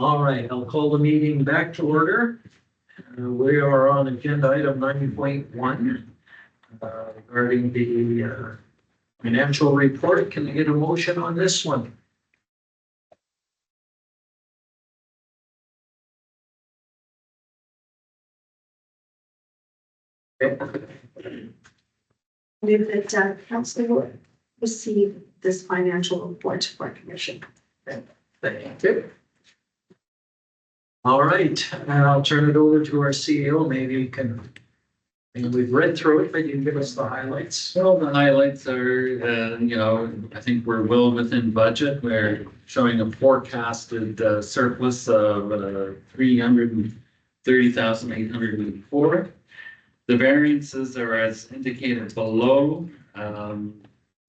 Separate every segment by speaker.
Speaker 1: All right, I'll call the meeting back to order. We are on agenda item 9.1 regarding the financial report. Can I get a motion on this one?
Speaker 2: Move that council will receive this financial report for commission.
Speaker 1: Thank you. All right, and I'll turn it over to our CEO. Maybe you can, and we've read through it, but you can give us the highlights.
Speaker 3: Well, the highlights are, I think we're well within budget. We're showing a forecasted surplus of 330,804. The variances are as indicated below.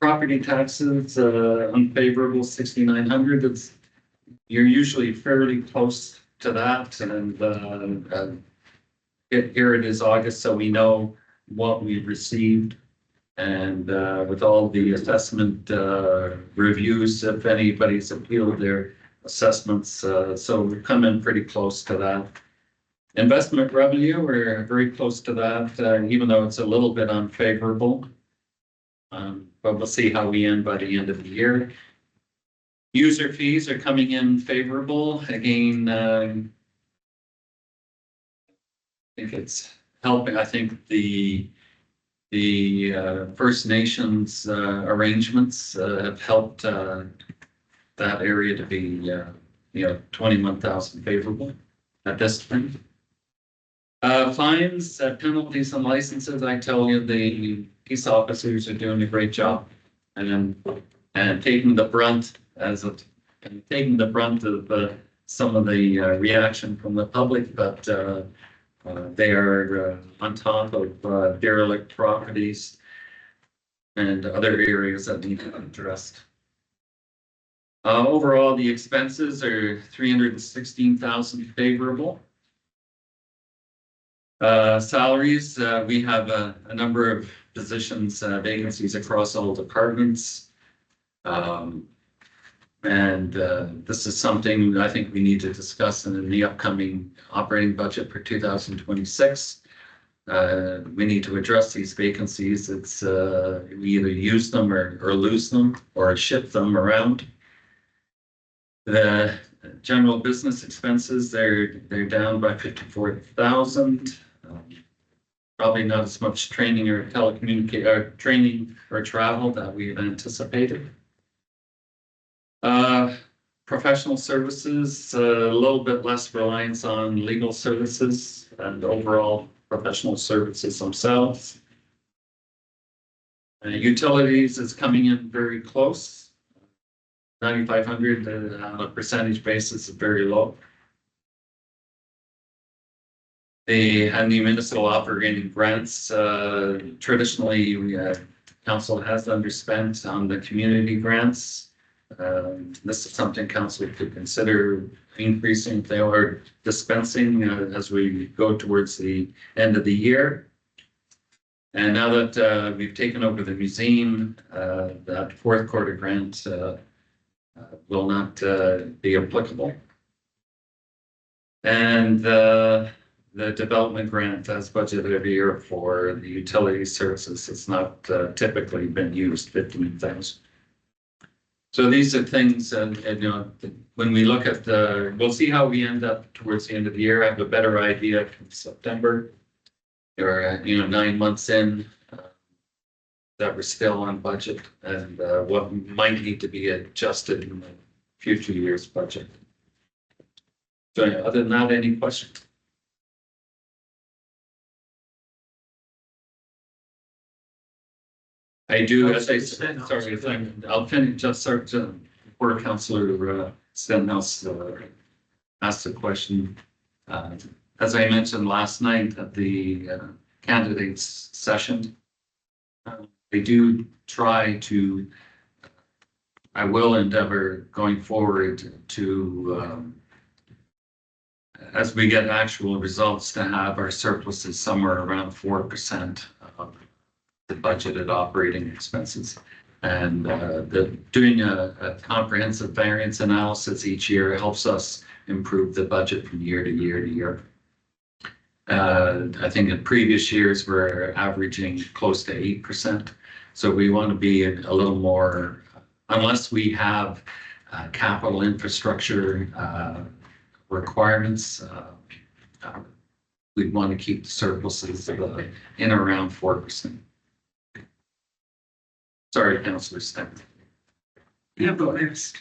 Speaker 3: Property taxes, unfavorable 6,900. You're usually fairly close to that, and here it is August, so we know what we've received, and with all the assessment reviews, if anybody's appealed their assessments, so we've come in pretty close to that. Investment revenue, we're very close to that, even though it's a little bit unfavorable, but we'll see how we end by the end of the year. User fees are coming in favorable. Again, I think it's helping. I think the First Nations arrangements have helped that area to be 21,000 favorable at this point. Fines, penalties, and licenses. I tell you, the peace officers are doing a great job, and taking the brunt of some of the reaction from the public, but they are on top of derelict properties and other areas that need to be addressed. Overall, the expenses are 316,000 favorable. Salaries, we have a number of positions, vacancies across all departments. This is something I think we need to discuss in the upcoming operating budget for 2026. We need to address these vacancies. It's we either use them or lose them or shift them around. The general business expenses, they're down by 54,000. Probably not as much training or training or travel that we've anticipated. Professional services, a little bit less reliance on legal services, and overall professional services themselves. Utilities is coming in very close. 9,500 on a percentage basis is very low. The municipal operating grants, traditionally, council has underspent on the community grants. This is something council could consider increasing if they are dispensing as we go towards the end of the year. And now that we've taken over the museum, that fourth quarter grant will not be applicable. And the development grant as budgeted every year for the utility services has not typically been used, 15,000. So these are things, and when we look at we'll see how we end up towards the end of the year. I have a better idea from September, or 9 months in, that we're still on budget, and what might need to be adjusted in the future year's budget. So other than that, any questions? I do, as I said, sorry, I'll finish, just start to, Board Councillor Stenhouse asked a question. As I mentioned last night at the candidates session, they do try to, I will endeavor going forward to, as we get actual results, to have our surpluses somewhere around 4% of the budgeted operating expenses. And doing a comprehensive variance analysis each year helps us improve the budget from year to year to year. I think in previous years, we're averaging close to 8%. So we want to be a little more, unless we have capital infrastructure requirements, we want to keep the surpluses in around 4%. Sorry, Councillor Stein.
Speaker 4: You go next.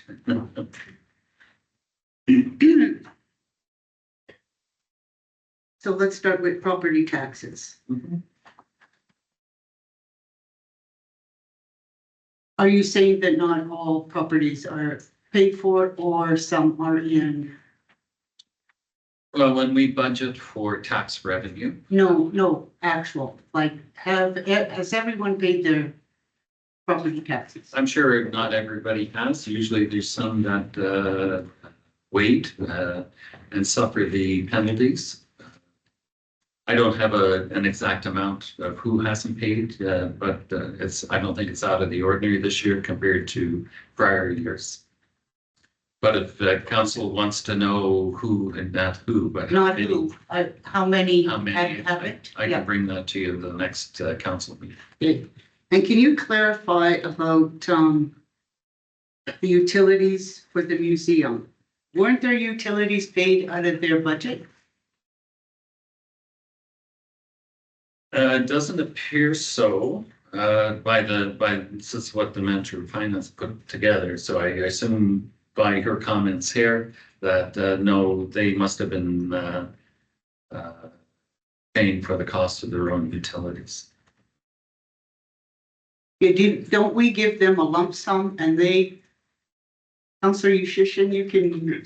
Speaker 4: So let's start with property taxes. Are you saying that not all properties are paid for or some are in?
Speaker 3: Well, when we budget for tax revenue,
Speaker 4: No, actual, like has everyone paid their property taxes?
Speaker 3: I'm sure not everybody has. Usually there's some that wait and suffer the penalties. I don't have an exact amount of who hasn't paid, but I don't think it's out of the ordinary this year compared to prior years. But if the council wants to know who and not who, but
Speaker 4: Not who, how many
Speaker 3: how many,
Speaker 4: have it?
Speaker 3: I
Speaker 4: Yeah.
Speaker 3: can bring that to you the next council meeting.
Speaker 4: And can you clarify about the utilities for the museum? Weren't their utilities paid out of their budget?
Speaker 3: It doesn't appear so, this is what the Minister of Finance put together, so I assume by her comments here that, no, they must have been, paying for the cost of their own utilities.
Speaker 4: Don't we give them a lump sum and they, Councillor Yushishin, you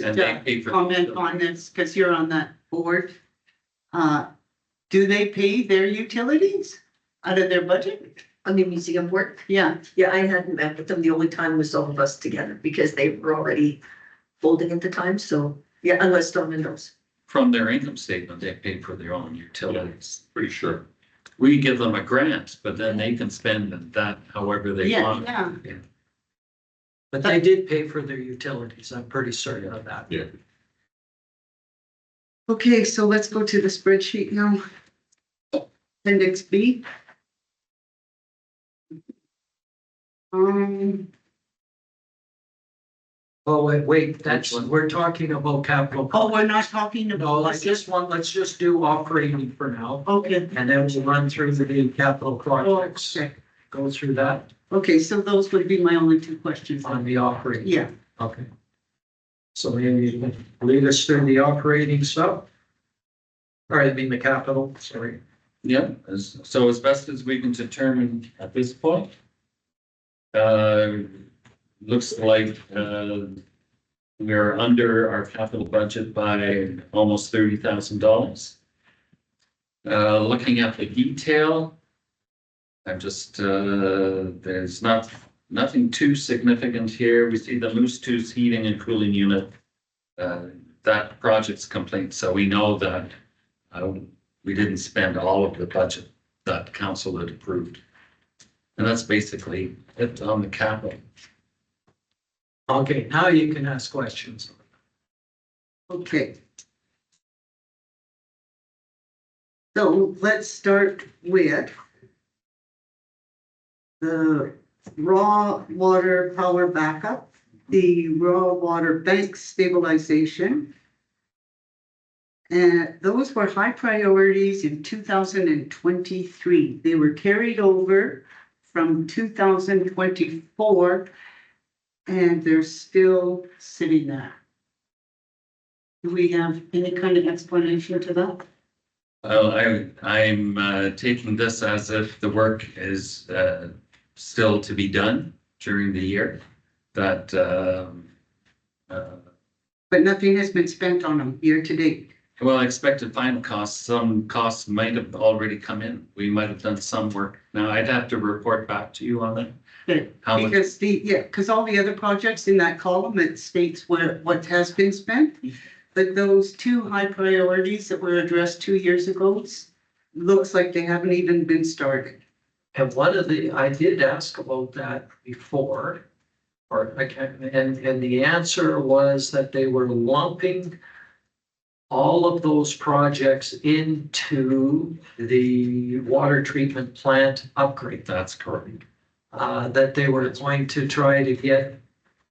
Speaker 3: And they
Speaker 4: can
Speaker 3: pay for.
Speaker 4: comment on this because you're on that board. Do they pay their utilities out of their budget?
Speaker 5: On the museum board,
Speaker 4: Yeah,
Speaker 5: yeah, I hadn't met with them. The only time was all of us together because they were already folding at the time. So, yeah, unless Donna knows.
Speaker 3: From their income statement, they pay for their own utilities. Pretty sure. We give them a grant, but then they can spend that however they
Speaker 4: yeah,
Speaker 3: want.
Speaker 4: yeah.
Speaker 1: But they did pay for their utilities. I'm pretty certain of that.
Speaker 3: Yeah.
Speaker 4: Okay, so let's go to the spreadsheet now. Appendix B.
Speaker 1: Oh, wait, that's,
Speaker 3: Which one?
Speaker 1: we're talking about capital.
Speaker 4: Oh, we're not talking
Speaker 1: No,
Speaker 4: about.
Speaker 1: let's just do operating for now,
Speaker 4: Okay,
Speaker 1: and then we'll run through the capital projects.
Speaker 4: okay,
Speaker 1: Go through that
Speaker 4: okay, so those would be my only two questions.
Speaker 1: on the operating.
Speaker 4: Yeah,
Speaker 1: Okay. So maybe you can lead us through the operating stuff? Or I mean the capital, sorry.
Speaker 3: Yeah, so as best as we can determine at this point. Looks like, we're under our capital budget by almost $30,000. Looking at the detail. I'm just, there's nothing too significant here. We see the Moose Tooth heating and cooling unit. That project's complete, so we know that, we didn't spend all of the budget that council had approved. And that's basically it on the capital.
Speaker 1: Okay, now you can ask questions.
Speaker 4: okay. So let's start with the raw water power backup, the raw water bank stabilization. And those were high priorities in 2023. They were carried over from 2024 and they're still sitting there. Do we have any kind of explanation to that?
Speaker 3: Well, I'm taking this as if the work is still to be done during the year. That
Speaker 4: But nothing has been spent on them year to date.
Speaker 3: well, expected final costs, some costs might have already come in. We might have done some work. Now, I'd have to report back to you on that.
Speaker 4: Okay,
Speaker 3: How much?
Speaker 4: because because all the other projects in that column, it states what has been spent. But those two high priorities that were addressed 2 years ago, looks like they haven't even been started.
Speaker 1: And I did ask about that before, or I can't, and the answer was that they were lumping all of those projects into the water treatment plant upgrade.
Speaker 3: That's correct.
Speaker 1: That they were going to try to get,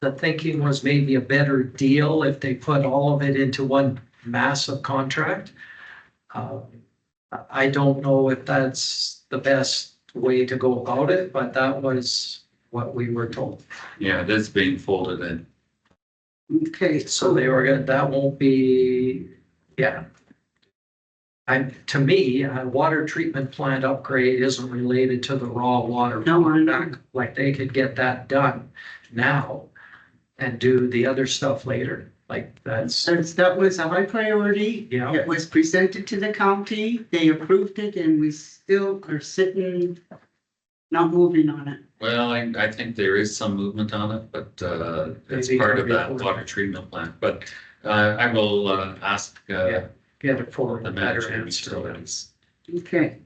Speaker 1: the thinking was maybe a better deal if they put all of it into one massive contract. I don't know if that's the best way to go about it, but that was what we were told.
Speaker 3: Yeah, it is being folded in.
Speaker 4: Okay,
Speaker 1: So they were gonna, that won't be, yeah. To me, a water treatment plant upgrade isn't related to the raw water.
Speaker 4: No, I know.
Speaker 1: Like they could get that done now and do the other stuff later. Like
Speaker 4: that was a high priority.
Speaker 1: Yeah.
Speaker 4: It was presented to the county, they approved it, and we still are sitting, not moving on it.
Speaker 3: Well, I think there is some movement on it, but it's
Speaker 1: Maybe
Speaker 3: part of that
Speaker 1: before.
Speaker 3: water treatment plant. But I will ask
Speaker 1: Yeah. get it forward,
Speaker 3: the
Speaker 1: a better
Speaker 3: manager of
Speaker 1: answer.
Speaker 3: utilities.
Speaker 4: Okay.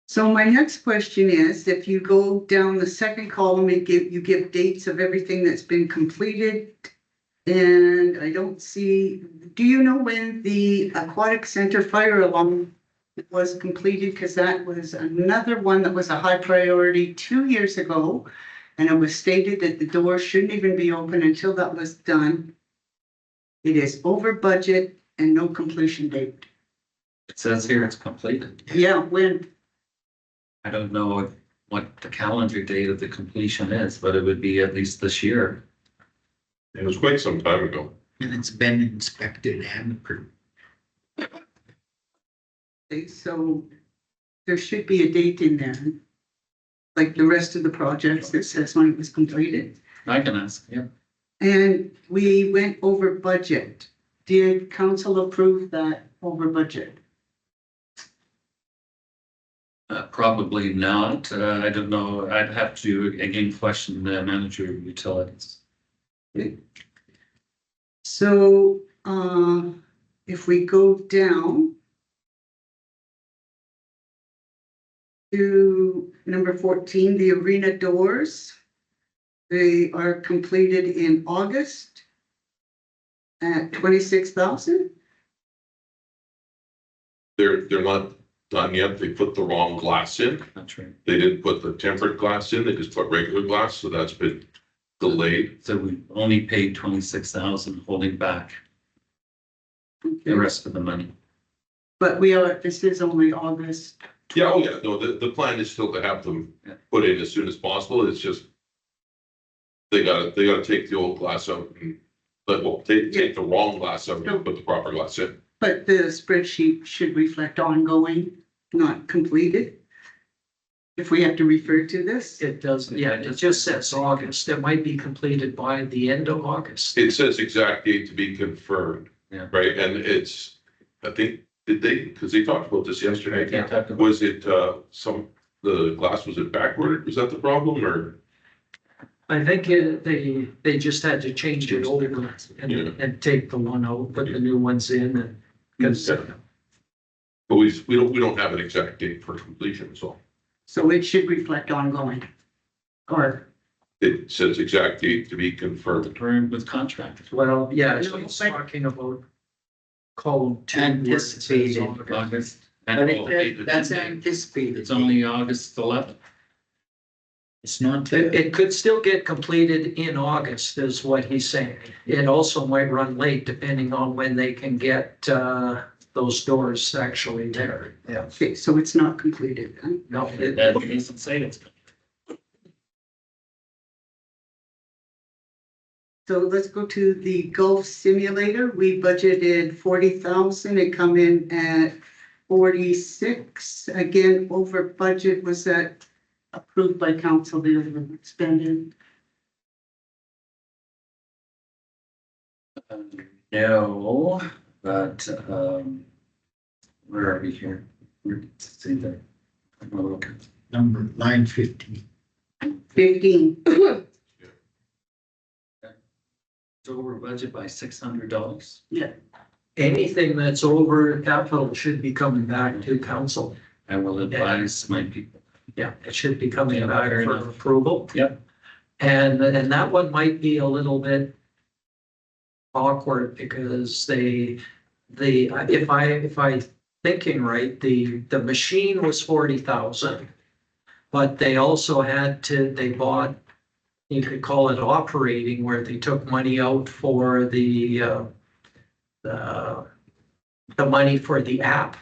Speaker 4: So my next question is, if you go down the second column, you give dates of everything that's been completed. And I don't see, do you know when the aquatic center fire alarm was completed? Because that was another one that was a high priority 2 years ago. And it was stated that the door shouldn't even be open until that was done. It is over budget and no completion date.
Speaker 3: It says here it's completed.
Speaker 4: Yeah, when?
Speaker 3: I don't know what the calendar date of the completion is, but it would be at least this year.
Speaker 6: It was quite some time ago.
Speaker 7: And it's been inspected and approved.
Speaker 4: Okay, so there should be a date in there. Like the rest of the projects that says when it was completed.
Speaker 3: I can ask, yeah.
Speaker 4: And we went over budget. Did council approve that over budget?
Speaker 3: Probably not. I don't know. I'd have to again question the manager of utilities.
Speaker 4: So, if we go down to number 14, the arena doors, they are completed in August at 26,000.
Speaker 6: They're not done yet. They put the wrong glass in.
Speaker 3: That's right.
Speaker 6: They didn't put the tempered glass in. They just put regular glass, so that's been delayed.
Speaker 3: So we only paid 26,000, holding back
Speaker 4: Okay.
Speaker 3: the rest of the money.
Speaker 4: But this is only August.
Speaker 6: Yeah, oh yeah, no, the plan is still to have them
Speaker 3: Yeah.
Speaker 6: put in as soon as possible. It's just they gotta take the old glass out and, take the wrong glass out and put the proper glass in.
Speaker 4: But the spreadsheet should reflect ongoing, not completed. If we have to refer to this.
Speaker 1: It does, yeah, it just says August. It might be completed by the end of August.
Speaker 6: It says exact date to be confirmed.
Speaker 3: Yeah.
Speaker 6: Right, and it's, I think, because they talked about this yesterday.
Speaker 3: I can't talk about-
Speaker 6: Was it, the glass, was it backward? Was that the problem or?
Speaker 1: I think they just had to change it over
Speaker 6: Yeah.
Speaker 1: and take the one out, put the new ones in and. Because
Speaker 6: Yeah. But we don't have an exact date for completion, so
Speaker 4: So it should reflect ongoing. Or,
Speaker 6: it says exact date to be confirmed.
Speaker 3: We're with contractors.
Speaker 1: well, yeah,
Speaker 4: No,
Speaker 1: she's
Speaker 4: but-
Speaker 1: talking about column 2. where it says
Speaker 7: Anticipated.
Speaker 1: August.
Speaker 3: August.
Speaker 7: But
Speaker 3: And
Speaker 7: that's anticipated.
Speaker 3: it's only August 11th.
Speaker 7: It's not.
Speaker 1: It could still get completed in August is what he's saying. It also might run late depending on when they can get those doors actually there. Yeah.
Speaker 4: okay, so it's not completed. Huh?
Speaker 1: No,
Speaker 3: That doesn't say it's.
Speaker 4: So let's go to the golf simulator. We budgeted 40,000. It come in at 46. Again, over budget. Was that approved by council, the overspending?
Speaker 3: No, but, where are we here? Let's see there. I'm gonna look at-
Speaker 7: Number line 15.
Speaker 4: 15.
Speaker 3: It's over budget by $600.
Speaker 4: Yeah.
Speaker 1: anything that's over capital should be coming back to council.
Speaker 3: I will advise my people.
Speaker 1: Yeah, it should be coming
Speaker 3: Yeah,
Speaker 1: back
Speaker 3: fair
Speaker 1: for
Speaker 3: enough.
Speaker 1: approval.
Speaker 3: Yep.
Speaker 1: And that one might be a little bit awkward because if I thinking right, the machine was 40,000. But they also they bought, you could call it operating, where they took money out for the money for the app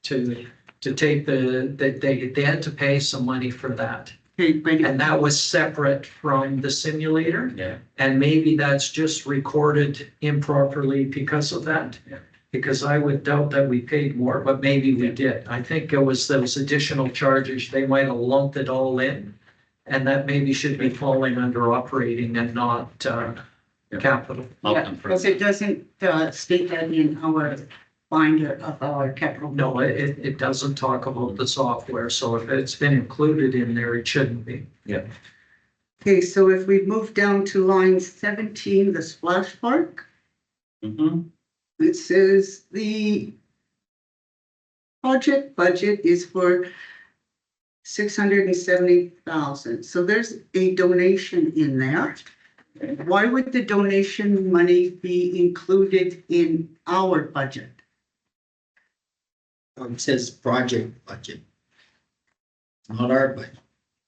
Speaker 1: to take they had to pay some money for that.
Speaker 4: Okay, but
Speaker 1: And that was separate from the simulator.
Speaker 3: Yeah.
Speaker 1: And maybe that's just recorded improperly because of that.
Speaker 3: Yeah.
Speaker 1: Because I would doubt that we paid more, but maybe we did. I think it was those additional charges, they might have lumped it all in. And that maybe should be falling under operating and not capital.
Speaker 3: I'll
Speaker 4: yeah,
Speaker 3: confirm.
Speaker 4: because it doesn't state that in our binder of our capital.
Speaker 1: No, it doesn't talk about the software, so if it's been included in there, it shouldn't be.
Speaker 4: Okay, so if we move down to line 17, the splash park,
Speaker 3: Mm-hmm.
Speaker 4: it says the project budget is for 670,000. So there's a donation in there. Why would the donation money be included in our budget?
Speaker 7: It says project budget. Not our budget.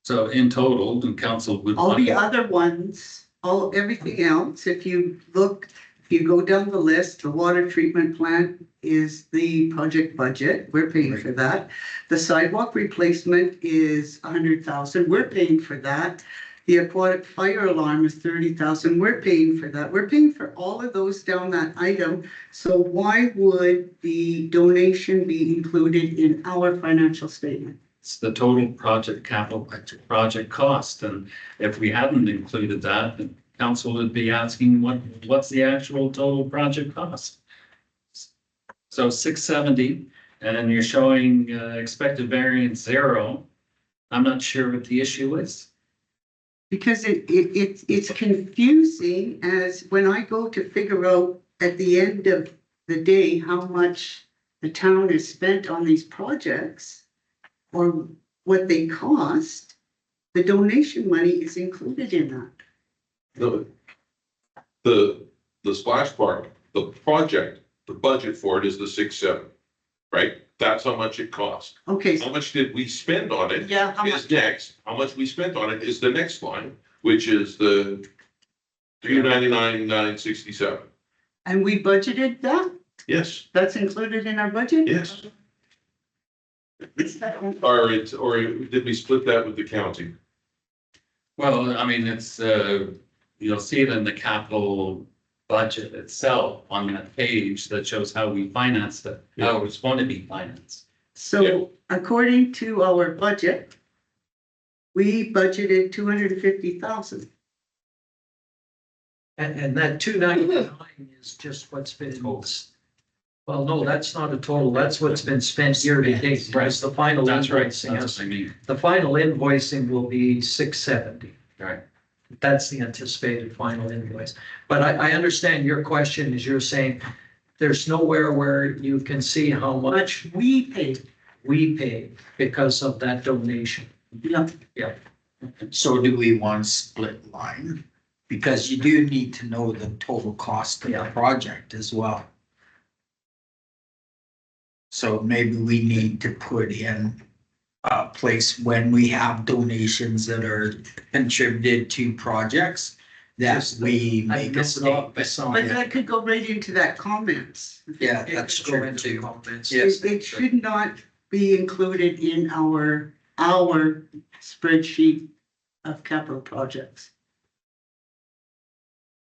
Speaker 3: So in total, the council would.
Speaker 4: All the other ones, everything else, if you go down the list, the water treatment plant is the project budget, we're paying for that. The sidewalk replacement is 100,000, we're paying for that. The aquatic fire alarm is 30,000, we're paying for that. We're paying for all of those down that item. So why would the donation be included in our financial statement?
Speaker 3: It's the total project capital budget, project cost, and if we hadn't included that, the council would be asking what's the actual total project cost? So 670, and you're showing expected variance 0. I'm not sure what the issue is.
Speaker 4: Because it's confusing as when I go to figure out at the end of the day how much the town has spent on these projects or what they cost, the donation money is included in that.
Speaker 6: The splash park, the project, the budget for it is the 6.7, right? That's how much it cost.
Speaker 4: Okay,
Speaker 6: How
Speaker 4: so,
Speaker 6: much did we spend on it
Speaker 4: yeah, how
Speaker 6: is
Speaker 4: much?
Speaker 6: next. How much we spent on it is the next line, which is the 299,967.
Speaker 4: And we budgeted that?
Speaker 6: Yes,
Speaker 4: That's included in our budget?
Speaker 6: yes.
Speaker 4: Is that one?
Speaker 6: Or did we split that with the county?
Speaker 3: Well, I mean, it's, you'll see it in the capital budget itself on that page that shows how we financed it, how it's going to be financed.
Speaker 4: So according to our budget, we budgeted 250,000.
Speaker 1: And that 299 is just what's been. Well, no, that's not a total. That's what's been spent year to date. Whereas the final
Speaker 3: That's right,
Speaker 1: invoicing,
Speaker 3: that's what I mean.
Speaker 1: the final invoicing will be 670.
Speaker 3: Right.
Speaker 1: That's the anticipated final invoice. But I understand your question is you're saying there's nowhere where you can see how much
Speaker 4: Much we paid.
Speaker 1: we paid because of that donation.
Speaker 4: Yeah.
Speaker 7: So do we want split line? Because you do need to know the total cost of the
Speaker 1: Yeah.
Speaker 7: project as well. So maybe we need to put in a place when we have donations that are contributed to projects that
Speaker 1: Just
Speaker 7: we
Speaker 1: I
Speaker 7: make a
Speaker 1: missed off the
Speaker 7: statement.
Speaker 1: song.
Speaker 4: But that could go right into that comments.
Speaker 7: Yeah,
Speaker 1: It
Speaker 7: that's
Speaker 1: could go
Speaker 7: true
Speaker 1: into
Speaker 7: too.
Speaker 1: comments.
Speaker 7: Yes.
Speaker 4: It should not be included in our spreadsheet of capital projects.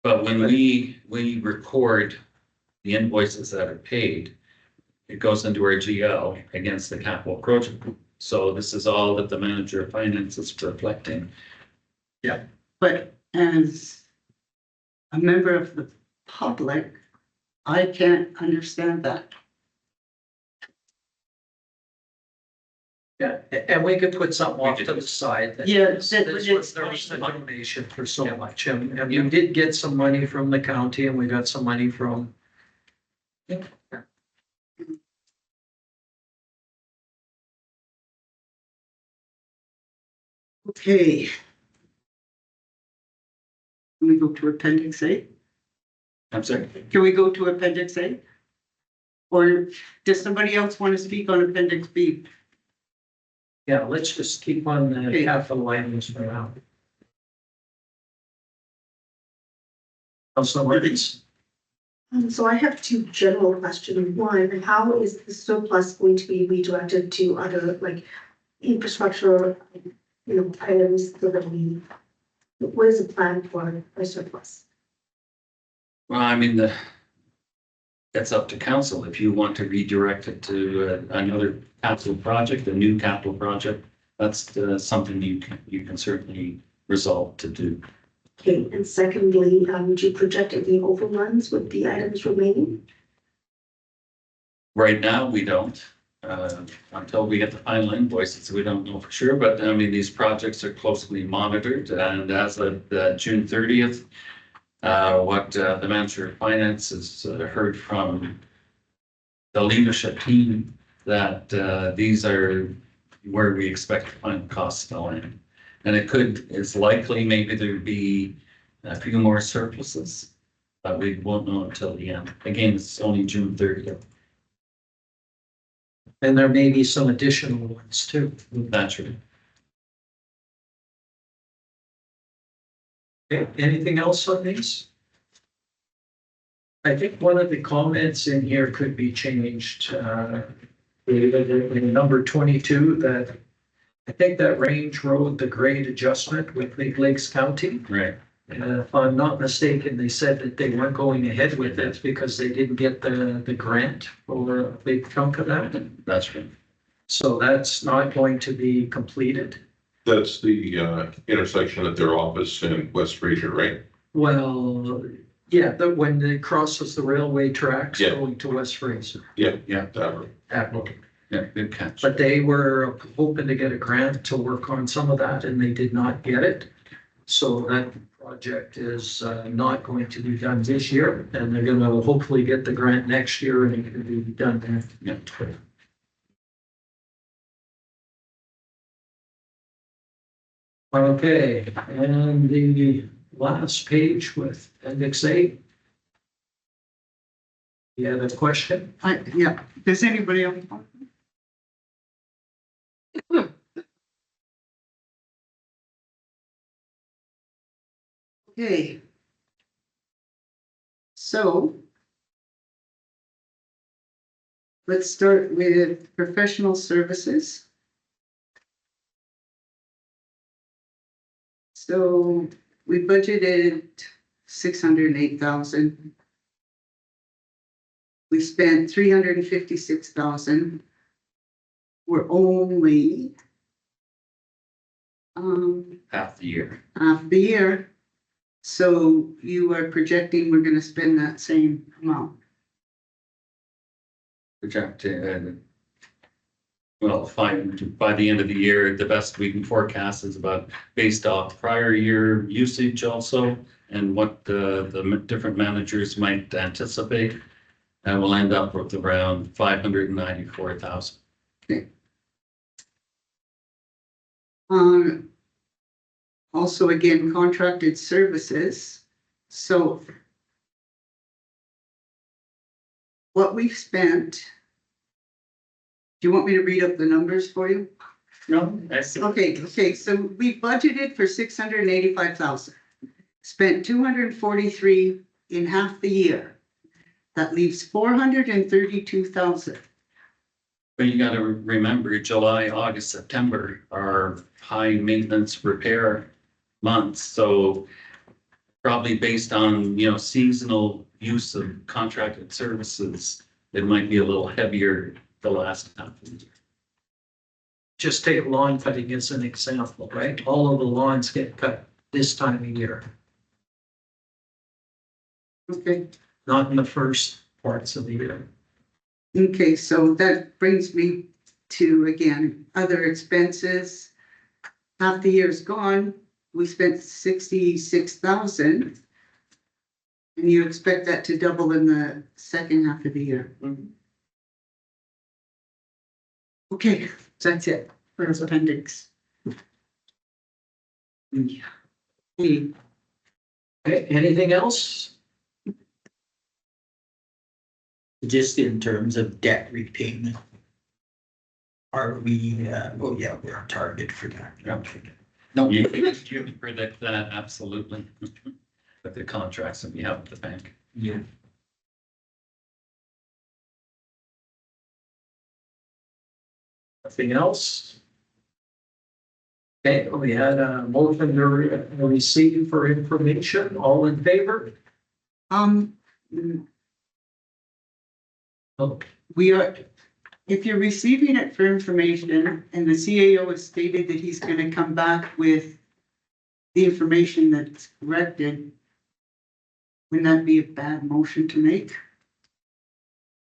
Speaker 3: But when we record the invoices that are paid, it goes into our GL against the capital project. So this is all that the manager of finance is reflecting.
Speaker 4: But as a member of the public, I can't understand that.
Speaker 1: Yeah, and we could put something off to the side. that
Speaker 4: Yeah,
Speaker 1: this
Speaker 4: that-
Speaker 1: was, there was a donation for so much, and we did get some money from the county, and we got some money from.
Speaker 4: Okay. Can we go to appendix A?
Speaker 3: I'm sorry.
Speaker 4: Can we go to appendix A? Or does somebody else want to speak on appendix B?
Speaker 1: Yeah, let's just keep on the
Speaker 4: Okay.
Speaker 1: capital items for now. Councilor Martins?
Speaker 2: So I have two general questions. One, how is the surplus going to be redirected to other like infrastructure, items so that what is the plan for a surplus?
Speaker 3: Well, I mean, that's up to council. If you want to redirect it to another capital project, a new capital project, that's something you can certainly resolve to do.
Speaker 2: Okay, and secondly, do you project any overruns with the items remaining?
Speaker 3: Right now, we don't. Until we get the final invoices, we don't know for sure, but I mean, these projects are closely monitored, and as of June 30th, what the manager of finance has heard from the leadership team, that these are where we expect the final costs to land. And it's likely maybe there'd be a few more surpluses, but we won't know until the end. Again, it's only June 30th.
Speaker 1: And there may be some additional ones too.
Speaker 3: Naturally.
Speaker 1: Okay, anything else on these? I think one of the comments in here could be changed, in number 22, that I think that Range Road, the grade adjustment with Big Lakes County.
Speaker 3: Right.
Speaker 1: If I'm not mistaken, they said that they weren't going ahead with it because they didn't get the grant for a big chunk of that.
Speaker 3: That's right.
Speaker 1: So that's not going to be completed.
Speaker 6: That's the intersection at their office in West Fraser, right?
Speaker 1: Well, yeah, when it crosses the railway tracks
Speaker 6: Yeah.
Speaker 1: going to West Fraser.
Speaker 3: Yeah.
Speaker 6: That road.
Speaker 1: Admiral.
Speaker 3: Yeah, good catch.
Speaker 1: But they were hoping to get a grant to work on some of that and they did not get it. So that project is not going to be done this year and they're gonna hopefully get the grant next year and it can be done then.
Speaker 3: Yeah.
Speaker 1: Okay, and the last page with appendix A. You had a question?
Speaker 4: Yeah, does anybody else? Okay. So let's start with professional services. So we budgeted 608,000. We spent 356,000. We're only
Speaker 3: Half the year.
Speaker 4: half the year. So you are projecting we're gonna spend that same amount.
Speaker 3: Projected. Well, fine, by the end of the year, the best we can forecast is about based off prior year usage also. And what the different managers might anticipate. And we'll end up with around 594,000.
Speaker 4: Also, again, contracted services. So what we've spent. Do you want me to read up the numbers for you?
Speaker 3: No, I see.
Speaker 4: Okay, so we budgeted for 685,000. Spent 243 in half the year. That leaves 432,000.
Speaker 3: But you gotta remember, July, August, September are high maintenance repair months, so probably based on, seasonal use of contracted services, it might be a little heavier the last half of the year.
Speaker 1: Just take lawn cutting as an example, right? All of the lawns get cut this time of year,
Speaker 4: Okay.
Speaker 1: not in the first parts of the year.
Speaker 4: Okay, so that brings me to, again, other expenses. Half the year's gone, we spent 66,000. And you expect that to double in the second half of the year. Okay, that's it for appendix.
Speaker 1: Okay, anything else?
Speaker 7: Just in terms of debt repayment. Are we, oh yeah, we're on target for that. No,
Speaker 3: You can predict that absolutely with the contracts that we have with the bank.
Speaker 7: yeah.
Speaker 1: Nothing else? Okay, we had a motion to receive for information, all in favor?
Speaker 4: Mm,
Speaker 1: Oh,
Speaker 4: we are, if you're receiving it for information and the CAO has stated that he's gonna come back with the information that's corrected, wouldn't that be a bad motion to make?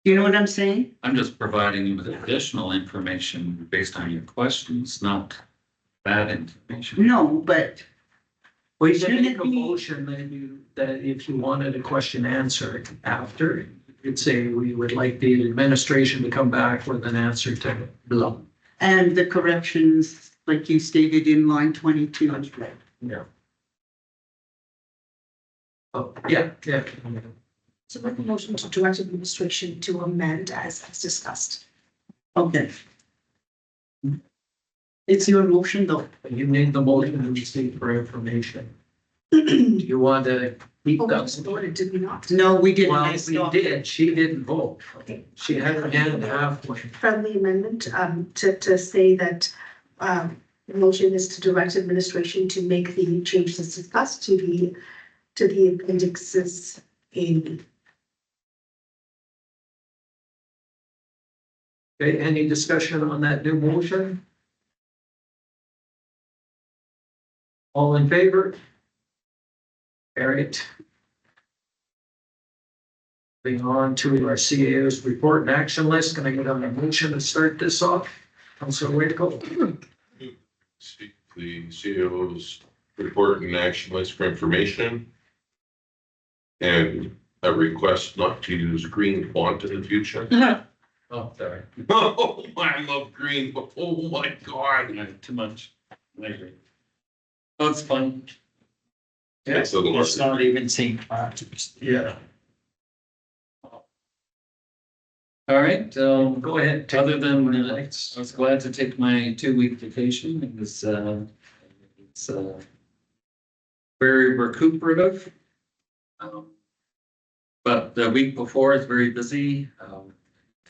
Speaker 4: Do you know what I'm saying?
Speaker 3: I'm just providing you with additional information based on your questions, not bad information.
Speaker 4: No, but
Speaker 1: well, you can
Speaker 4: Shouldn't
Speaker 1: make
Speaker 4: it
Speaker 1: a
Speaker 4: be-
Speaker 1: motion that if you wanted a question answered after, you'd say, we would like the administration to come back with an answer to blah.
Speaker 4: and the corrections, like you stated in line 22.
Speaker 1: Right. Yeah. Oh, yeah, yeah.
Speaker 2: So make a motion to direct administration to amend as discussed.
Speaker 4: Okay. It's your motion though.
Speaker 1: You made the motion to receive for information. Do you want to keep
Speaker 2: Oh, we
Speaker 1: that?
Speaker 2: just voted, did we not?
Speaker 4: No, we didn't.
Speaker 1: Well,
Speaker 4: I
Speaker 1: we
Speaker 4: stopped.
Speaker 1: did, she didn't vote.
Speaker 2: Okay.
Speaker 1: She had her hand halfway.
Speaker 2: Friendly amendment, to say that, the motion is to direct administration to make the changes discussed to the appendixes in.
Speaker 1: Okay, any discussion on that new motion? All in favor? Carried. Moving on to our CAO's report and action list. Can I get a motion to start this off? Councilor Wakefield?
Speaker 6: Speak the CEO's report and action list for information. And a request not to use green font in the future.
Speaker 3: Oh, sorry.
Speaker 6: Oh, I love green, but oh my God.
Speaker 3: Too much. I agree. Oh, it's fun.
Speaker 6: It's a little-
Speaker 7: It's not even St. Patrick's.
Speaker 1: Yeah.
Speaker 3: All right,
Speaker 1: Go ahead.
Speaker 3: other than, I was glad to take my 2-week vacation. It was, it's, very recuperative. But the week before is very busy.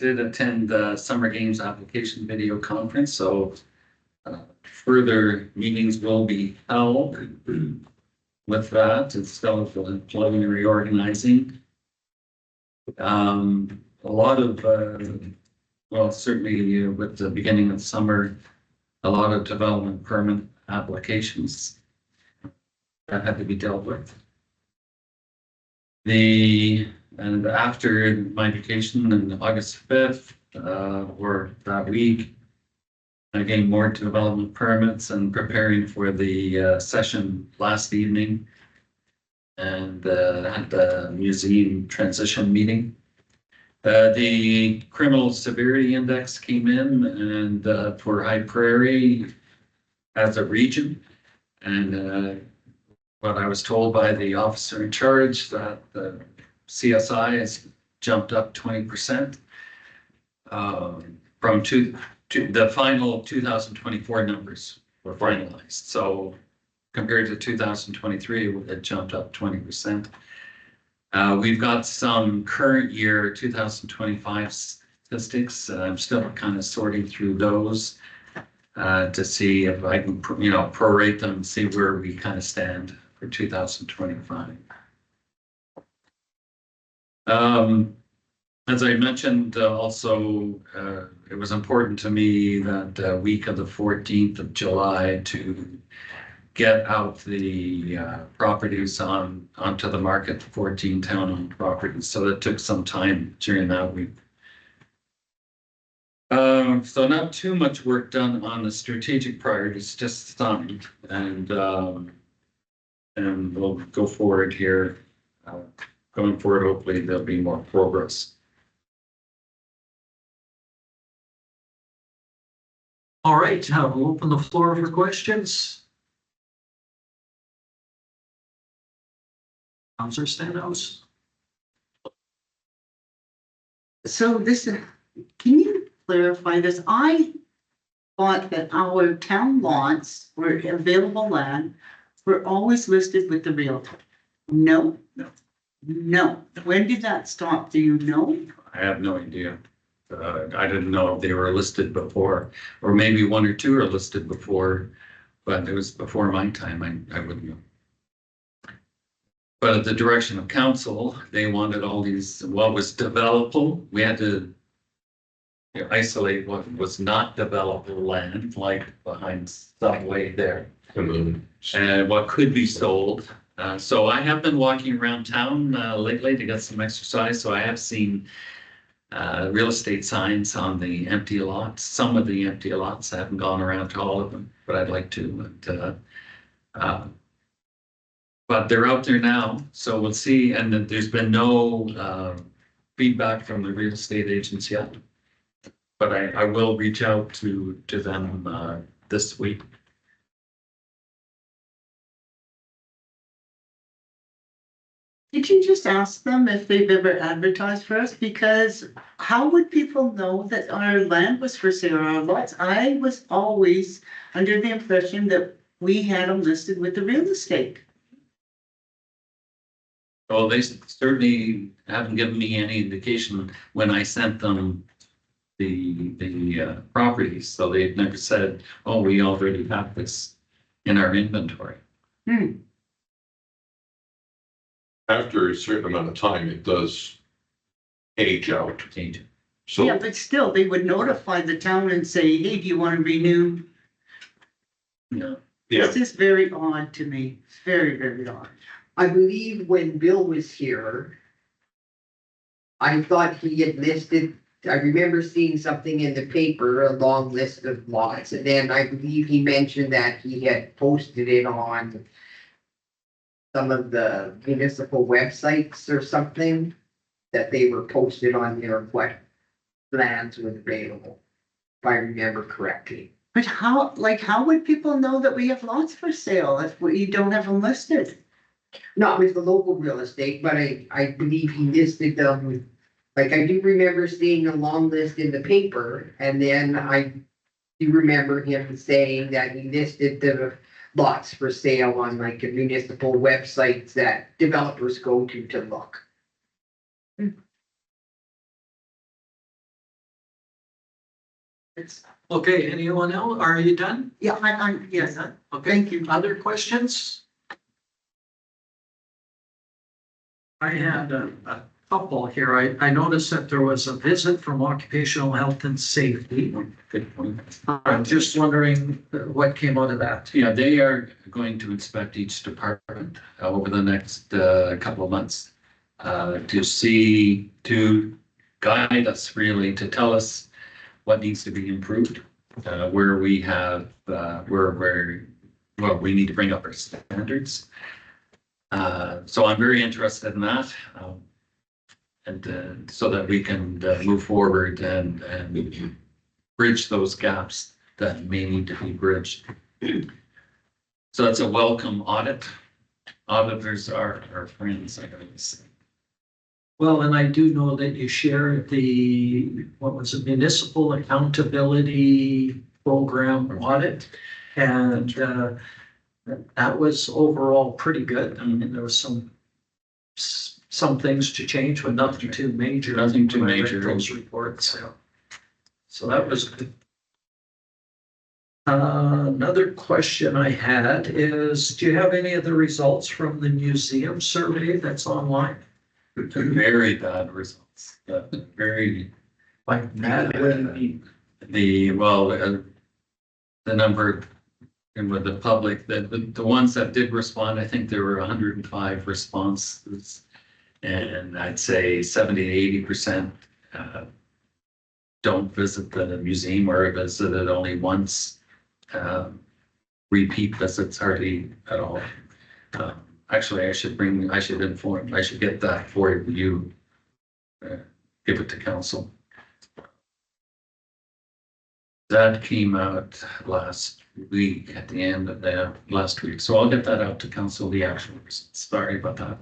Speaker 3: Did attend the Summer Games Application Video Conference, so further meetings will be held with that. It's still employing and reorganizing. A lot of, well, certainly with the beginning of summer, a lot of development permit applications that had to be dealt with. And after my vacation on August 5th, or that week, I gained more development permits and preparing for the session last evening. And had the museum transition meeting. The criminal severity index came in and for High Prairie as a region. And what I was told by the officer in charge that the CSI has jumped up 20%. From to the final 2024 numbers were finalized. So compared to 2023, it jumped up 20%. We've got some current year 2025 statistics. I'm still kind of sorting through those to see if I can, prorate them and see where we kind of stand for 2025. As I mentioned, also, it was important to me that week of the 14th of July to get out the properties onto the market, 14 town-owned properties. So it took some time during that week. So not too much work done on the strategic priorities, just some, and we'll go forward here. Going forward, hopefully there'll be more progress.
Speaker 1: All right, we'll open the floor for questions. Counselor Stenhouse?
Speaker 4: So this is, can you clarify this? I thought that our town lots were available land were always listed with the Realtor. No?
Speaker 3: No.
Speaker 4: No. When did that stop? Do you know?
Speaker 3: I have no idea. I didn't know if they were listed before, or maybe one or two are listed before, but it was before my time. I wouldn't know. But at the direction of council, they wanted all these, what was developable. We had to isolate what was not developable land, like behind Subway there,
Speaker 6: And then,
Speaker 3: and what could be sold. So I have been walking around town lately to get some exercise, so I have seen real estate signs on the empty lots, some of the empty lots. I haven't gone around to all of them, but I'd like to. But they're out there now, so we'll see. And then there's been no feedback from the real estate agents yet. But I will reach out to them this week.
Speaker 4: Did you just ask them if they've ever advertised for us? Because how would people know that our land was for sale or our lots? I was always under the impression that we had them listed with the real estate.
Speaker 3: Well, they certainly haven't given me any indication when I sent them the properties, so they've never said, oh, we already have this in our inventory.
Speaker 6: after a certain amount of time, it does age out.
Speaker 3: Change.
Speaker 6: So.
Speaker 4: Yeah, but still, they would notify the town and say, hey, do you want to renew?
Speaker 3: Yeah.
Speaker 6: Yeah,
Speaker 4: This is very odd to me. It's very, very odd.
Speaker 8: I believe when Bill was here, I thought he had listed, I remember seeing something in the paper, a long list of lots, and then I believe he mentioned that he had posted it on some of the municipal websites or something, that they were posted on there, what lands was available, if I remember correctly.
Speaker 4: But how, like, how would people know that we have lots for sale if we don't have them listed?
Speaker 8: Not with the local real estate, but I believe he listed them. Like, I do remember seeing a long list in the paper, and then I do remember him saying that he listed the lots for sale on like a municipal websites that developers go to look.
Speaker 4: It's,
Speaker 1: Okay, anyone else? Are you done?
Speaker 4: yeah, I'm, yes,
Speaker 1: Okay,
Speaker 4: thank you.
Speaker 1: other questions? I had a couple here. I noticed that there was a visit from Occupational Health and Safety.
Speaker 3: Good point.
Speaker 1: I'm just wondering what came out of that.
Speaker 3: Yeah, they are going to inspect each department over the next couple of months to guide us really, to tell us what needs to be improved, where we have, well, we need to bring up our standards. So I'm very interested in that. And so that we can move forward and bridge those gaps that may need to be bridged. So that's a welcome audit. Auditors are our friends, I gotta say.
Speaker 1: Well, and I do know that you shared the, what was it, municipal accountability program audit. And that was overall pretty good. I mean, there was some things to change, but nothing too major.
Speaker 3: Nothing too
Speaker 1: when I read
Speaker 3: major.
Speaker 1: Those reports, yeah. So that was good. Another question I had is, do you have any of the results from the museum survey that's online?
Speaker 3: Very bad results, very,
Speaker 1: Like that,
Speaker 3: the number and with the public, the ones that did respond, I think there were 105 responses. And I'd say 70 to 80% don't visit the museum or visit it only once. Repeat visits hardly at all. Actually, I should get that for you. Give it to council. That came out last week, at the end of the last week. So I'll get that out to council, the actual results. Sorry about that.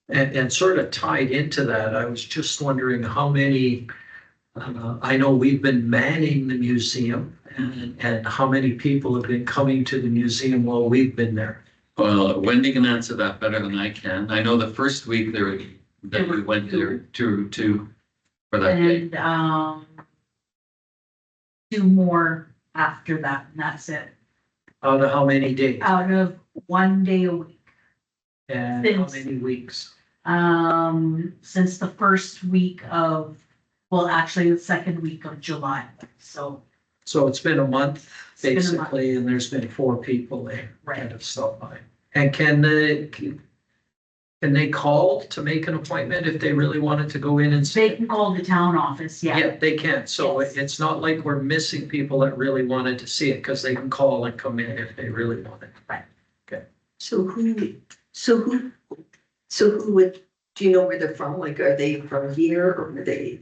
Speaker 1: And sort of tied into that, I was just wondering how many, I know we've been manning the museum and how many people have been coming to the museum while we've been there.
Speaker 3: Well, Wendy can answer that better than I can. I know the first week there, that we went there to, for that day.
Speaker 9: And, 2 more after that, and that's it.
Speaker 1: Out of how many days
Speaker 9: Out of 1 day a week.
Speaker 1: and how
Speaker 9: Since-
Speaker 1: many weeks?
Speaker 9: Since the first week of, well, actually the second week of July, so.
Speaker 1: So it's been a month,
Speaker 9: It's been a month.
Speaker 1: basically, and there's been 4 people there
Speaker 9: Right.
Speaker 1: kind of stopped by. And can they call to make an appointment if they really wanted to go in and see?
Speaker 9: They can call the town office, yeah.
Speaker 1: Yeah, they can. So
Speaker 9: Yes.
Speaker 1: it's not like we're missing people that really wanted to see it, because they can call and come in if they really wanted.
Speaker 5: So who would, do you know where they're from? Like, are they from here or are they?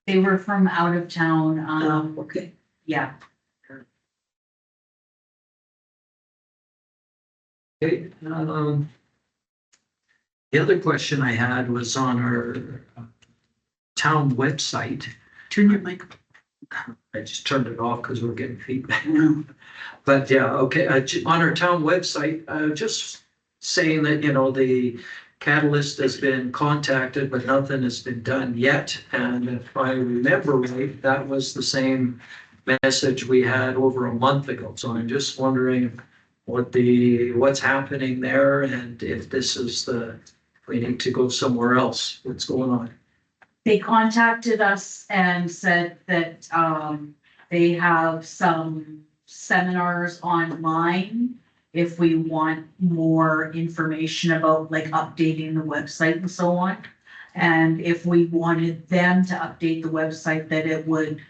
Speaker 9: They were from out of town,
Speaker 5: Okay.
Speaker 9: yeah.
Speaker 1: Okay, the other question I had was on our town website.
Speaker 4: Turn your mic.
Speaker 1: I just turned it off because we're getting feedback.
Speaker 4: No.
Speaker 1: But yeah, okay, on our town website, just saying that, you know, the Catalyst has been contacted, but nothing has been done yet. And if I remember right, that was the same message we had over a month ago. So I'm just wondering what's happening there, and if this is we need to go somewhere else, what's going on?
Speaker 9: They contacted us and said that, they have some seminars online if we want more information about like updating the website and so on. And if we wanted them to update the website, that it would,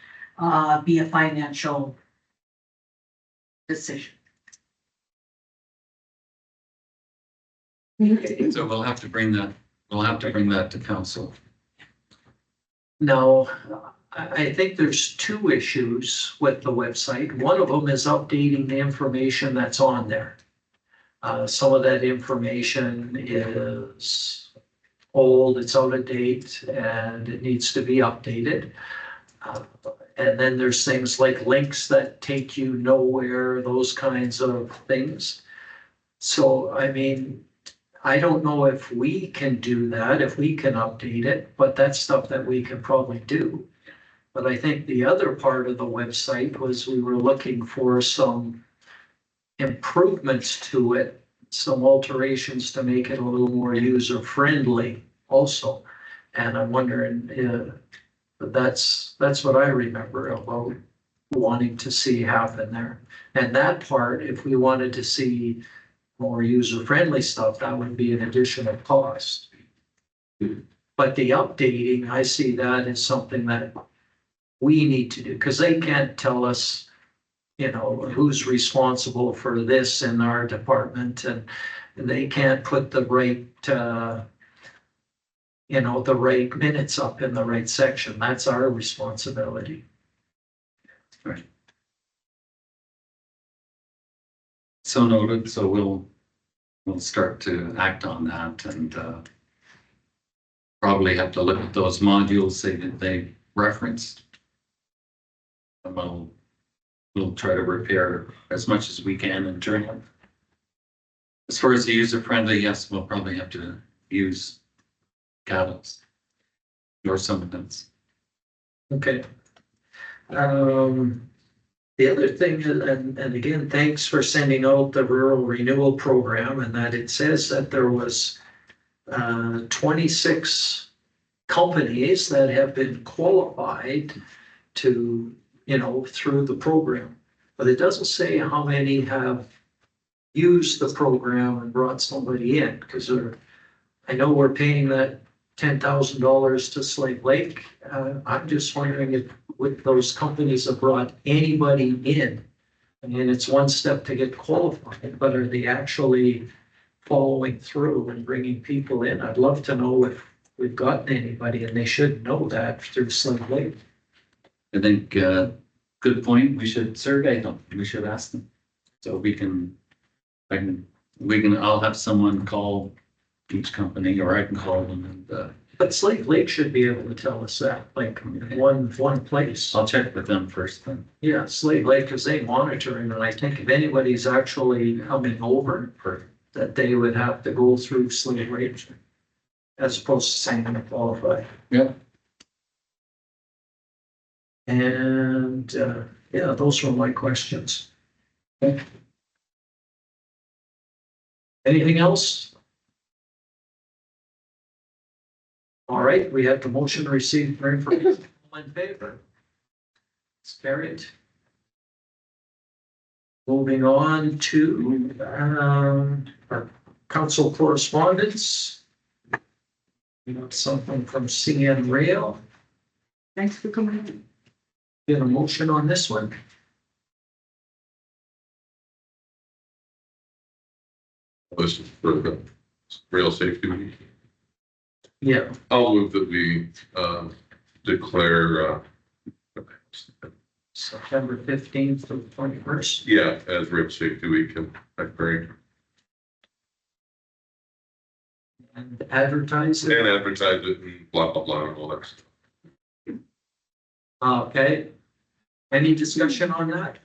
Speaker 9: be a financial decision.
Speaker 3: So we'll have to bring that to council.
Speaker 1: Now, I think there's 2 issues with the website. One of them is updating the information that's on there. Some of that information is old, it's out of date, and it needs to be updated. And then there's things like links that take you nowhere, those kinds of things. So, I mean, I don't know if we can do that, if we can update it, but that's stuff that we can probably do. But I think the other part of the website was we were looking for some improvements to it, some alterations to make it a little more user-friendly also. And I'm wondering, that's what I remember about wanting to see happen there. And that part, if we wanted to see more user-friendly stuff, that would be an additional cost. But the updating, I see that as something that we need to do, because they can't tell us, you know, who's responsible for this in our department, and they can't put the right, you know, the right minutes up in the right section. That's our responsibility.
Speaker 3: So noted, so we'll start to act on that and probably have to look at those modules that they referenced. And we'll try to repair as much as we can internally. As far as the user friendly, yes, we'll probably have to use Catalyst or something else.
Speaker 1: Okay. The other thing, and again, thanks for sending out the rural renewal program, and that it says that there was 26 companies that have been qualified to, you know, through the program. But it doesn't say how many have used the program and brought somebody in, because I know we're paying that $10,000 to Slave Lake. I'm just wondering if with those companies have brought anybody in. I mean, it's one step to get qualified, but are they actually following through and bringing people in? I'd love to know if we've gotten anybody, and they should know that through Slave Lake.
Speaker 3: I think, good point, we should survey them, we should ask them. So I'll have someone call each company, or I can call them and,
Speaker 1: But Slave Lake should be able to tell us that, like, one place.
Speaker 3: I'll check with them first then.
Speaker 1: Yeah, Slave Lake, because they monitor, and I think if anybody's actually coming over, that they would have to go through Slave Lake as opposed to saying to qualify.
Speaker 3: Yeah.
Speaker 1: And, yeah, those were my questions. Anything else? All right, we have the motion to receive for information. All in favor? It's carried. Moving on to, our council correspondence. We have something from CN Rail.
Speaker 4: Thanks for coming in.
Speaker 1: Get a motion on this one.
Speaker 6: This is for the rail safety week.
Speaker 1: Yeah,
Speaker 6: I'll move that we, declare,
Speaker 1: September 15th to the 21st.
Speaker 6: yeah, as rail safety week in Blackberry.
Speaker 1: And advertise it.
Speaker 6: And advertise it and blah, blah, blah, and all that stuff.
Speaker 1: Okay. Any discussion on that?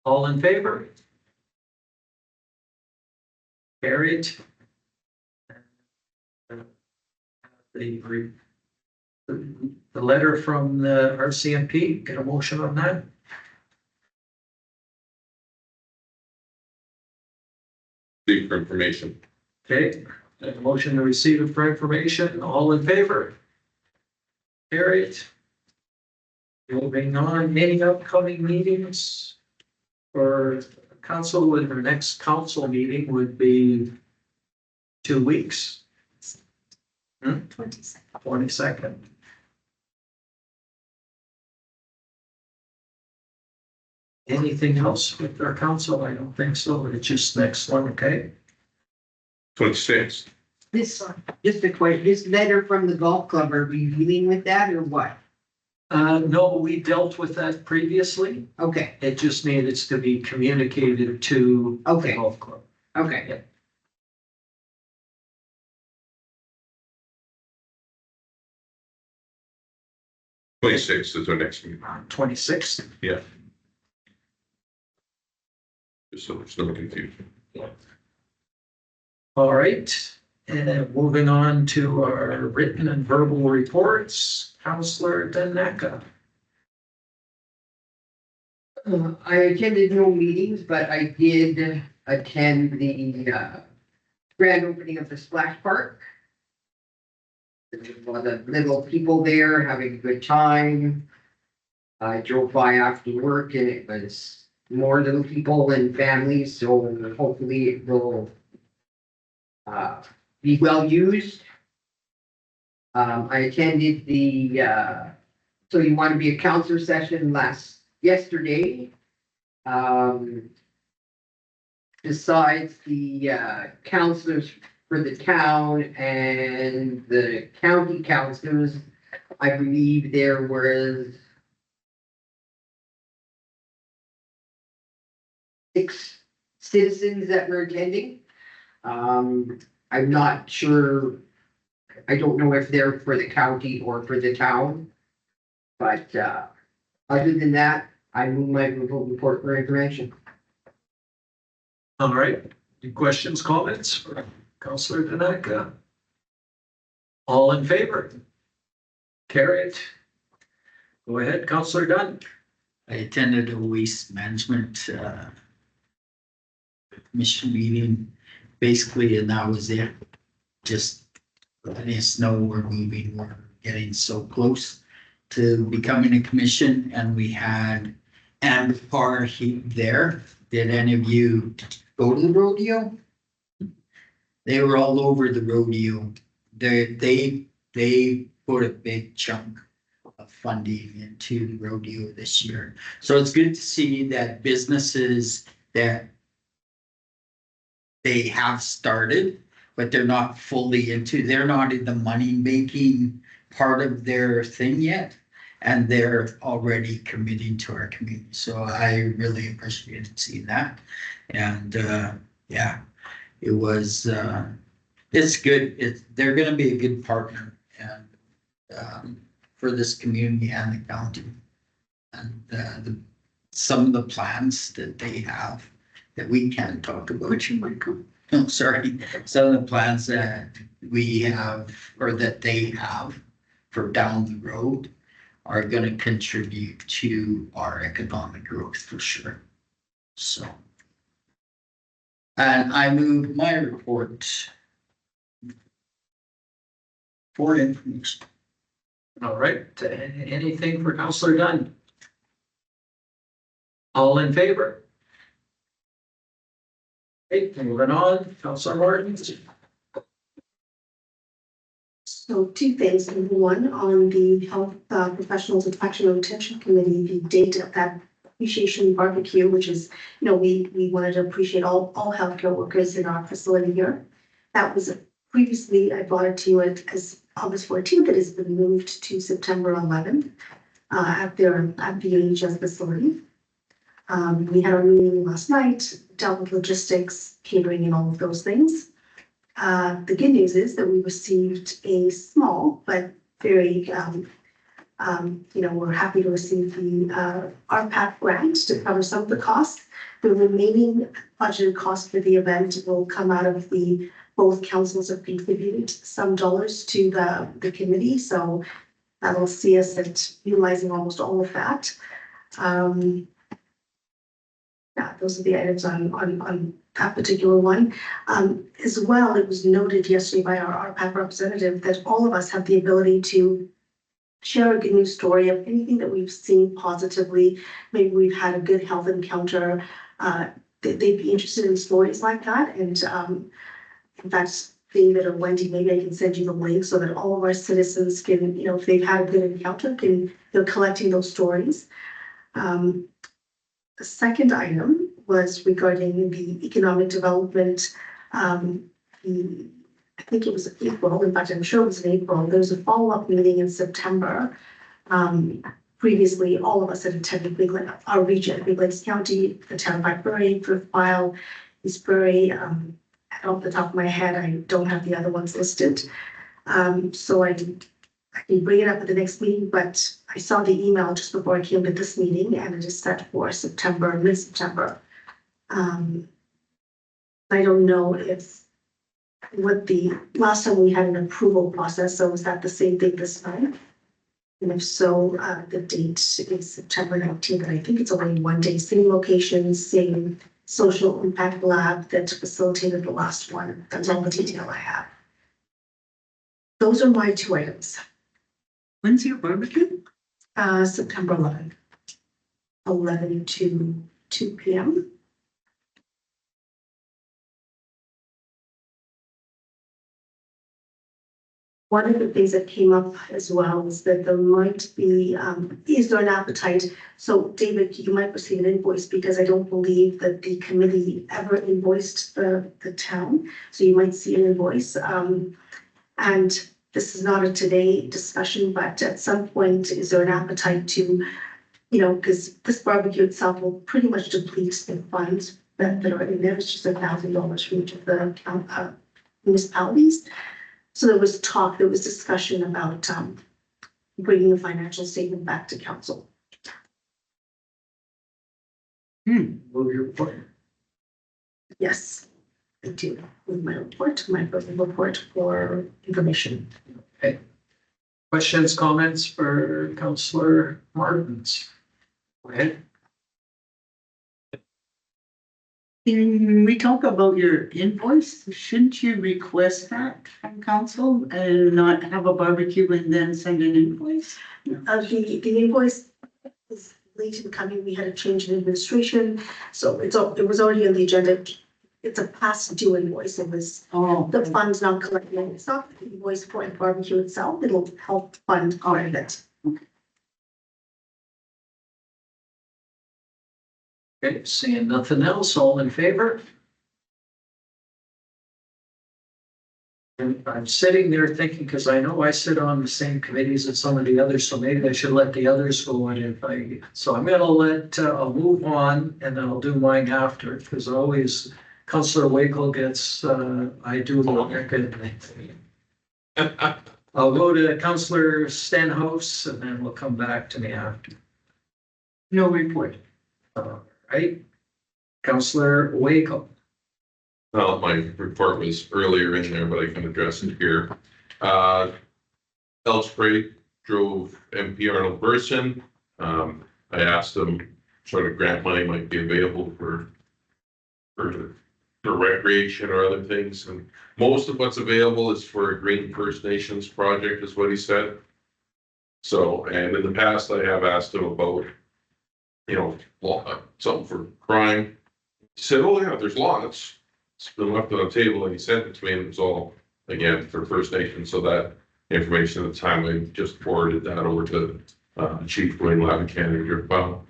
Speaker 1: All in favor? Carried. The letter from the RCMP, get a motion on that?
Speaker 6: Seek for information.
Speaker 1: Okay, a motion to receive it for information, all in favor? Carried. Moving on, any upcoming meetings for council, with our next council meeting would be 2 weeks. 22nd. Anything else with our council? I don't think so. It's just next one, okay?
Speaker 6: 26th.
Speaker 8: This, just a question, this letter from the golf club, are we dealing with that or what?
Speaker 1: No, we dealt with that previously.
Speaker 8: Okay,
Speaker 1: It just needed to be communicated to the
Speaker 8: Okay.
Speaker 1: golf club.
Speaker 8: okay.
Speaker 6: 26th is our next meeting,
Speaker 1: 26th.
Speaker 6: just so there's no confusion.
Speaker 1: All right, and then moving on to our written and verbal reports, Counselor Daneka.
Speaker 8: I attended no meetings, but I did attend the, grand opening of the splash park. There was a lot of little people there having a good time. I drove by after work and it was more little people and families, so hopefully it will be well used. I attended the, so you want to be a counselor session yesterday. Besides the counselors for the town and the county counselors, I believe there was 6 citizens that were attending. I'm not sure, I don't know if they're for the county or for the town. But other than that, I move my report for information.
Speaker 1: All right, any questions, comments for Counselor Daneka? All in favor? Carry it. Go ahead, Counselor Dunn.
Speaker 7: I attended a waste management commission meeting, basically, and that was it. Just letting us know we're moving, we're getting so close to becoming a commission, and we had Amber there. Did any of you go to the rodeo? They were all over the rodeo. They put a big chunk of funding into the rodeo this year. So it's good to see that businesses that they have started, but they're not fully into, they're not in the money making part of their thing yet. And they're already committing to our community. So I really appreciated seeing that. And, yeah, it was, it's good. They're gonna be a good partner and, for this community and the county. And, some of the plans that they have that we can't talk about.
Speaker 4: Which you might go.
Speaker 7: No, sorry, some of the plans that we have or that they have for down the road are gonna contribute to our economic growth for sure. So. And I move my report for information.
Speaker 1: All right, anything for Counselor Dunn? All in favor? Okay, moving on, Counselor Martin.
Speaker 2: So two things. Number one, on the Health Professionals Attraction and Retention Committee, the date of that appreciation barbecue, which is, we wanted to appreciate all healthcare workers in our facility here. That was previously, I brought it to you as August 14th. It has been moved to September 11th at the AHS facility. We had a meeting last night, dealt with logistics, catering and all of those things. The good news is that we received a small but very, we're happy to receive the RPAC grant to cover some of the costs. The remaining budgeted cost for the event will come out of both councils have contributed some dollars to the committee, so that'll see us at utilizing almost all of that. Yeah, those are the items on that particular one. As well, it was noted yesterday by our RPAC representative that all of us have the ability to share a good news story of anything that we've seen positively. Maybe we've had a good health encounter. They'd be interested in stories like that. And in fact, David or Wendy, maybe I can send you the link so that all of our citizens can, if they've had a good encounter, they're collecting those stories. The second item was regarding the economic development. I think it was April, in fact, I'm sure it was in April. There was a follow-up meeting in September. Previously, all of us had attended our region, Big Lakes County, the town of Blackberry, Profile, Eastbury. Off the top of my head, I don't have the other ones listed. So I can bring it up at the next meeting, but I saw the email just before I came to this meeting and it is set for September, mid-September. I don't know what the last time we had an approval process, so was that the same thing this time? And if so, the date is September 19th, and I think it's only one day, same location, same social impact lab that facilitated the last one. That's all the detail I have. Those are my two items.
Speaker 4: When's your barbecue?
Speaker 2: September 11th, 11 to 2 p.m. One of the things that came up as well is that there might be, is there an appetite? So David, you might receive an invoice because I don't believe that the committee ever invoiced the town. So you might see an invoice. And this is not a today discussion, but at some point, is there an appetite to, because this barbecue itself will pretty much deplete the funds that are in there. It's just $1,000 for each of the municipalities. So there was discussion about bringing a financial statement back to council.
Speaker 1: Move your report.
Speaker 2: Yes, I do, with my report, my personal report for information.
Speaker 1: Okay. Questions, comments for Councillor Martins? Go ahead.
Speaker 4: Can we talk about your invoice? Shouldn't you request that from council and not have a barbecue and then send an invoice?
Speaker 2: The invoice is late in coming. We had a change in administration, so it was already on the agenda. It's a past due invoice. It was the funds not collected. It's not the invoice for the barbecue itself. It'll help fund part of it.
Speaker 1: Okay, seeing nothing else, all in favor? And I'm sitting there thinking, because I know I sit on the same committees as some of the others, so maybe I should let the others go. And so I'm gonna I'll move on and then I'll do mine after, because always Councillor Wakel gets, I do the record. I'll go to Councillor Stenhouse and then we'll come back to me after.
Speaker 4: No report.
Speaker 1: Right? Councillor Wakel.
Speaker 6: Well, my report was earlier in there, but I can address it here. Elspray drove MP Arnold Burson. I asked them sort of grant money might be available for recreation or other things, and most of what's available is for a Green First Nations project, is what he said. So, and in the past, I have asked him about, something for crime. He said, oh yeah, there's lots. It's been left on the table, and he sent it to me, and it was all, again, for First Nations, so that information at the time, I just forwarded that over to Chief Wayne Lavican in your file.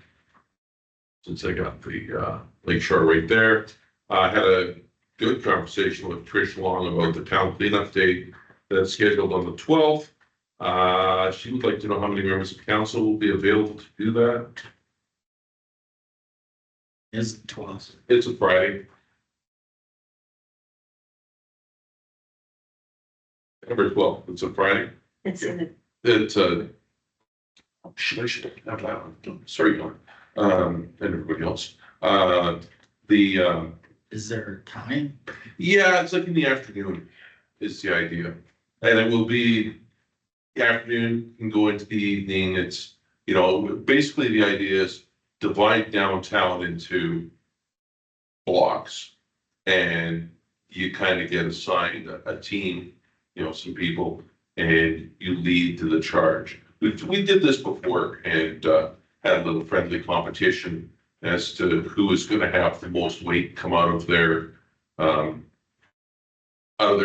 Speaker 6: Since I got the Lake Shore right there. I had a good conversation with Trish Long about the town cleanup day that's scheduled on the 12th. She would like to know how many members of council will be available to do that.
Speaker 7: Is it 12?
Speaker 6: It's a Friday. Number 12, it's a Friday.
Speaker 5: It's in the,
Speaker 6: It's I should have that one. Sorry, Don. And everybody else.
Speaker 7: Is there a time?
Speaker 6: Yeah, it's like in the afternoon is the idea. And it will be the afternoon can go into the evening. It's, basically the idea is divide downtown into blocks. And you kind of get assigned a team, some people, and you lead to the charge. We did this before and had a little friendly competition as to who is going to have the most weight come out of their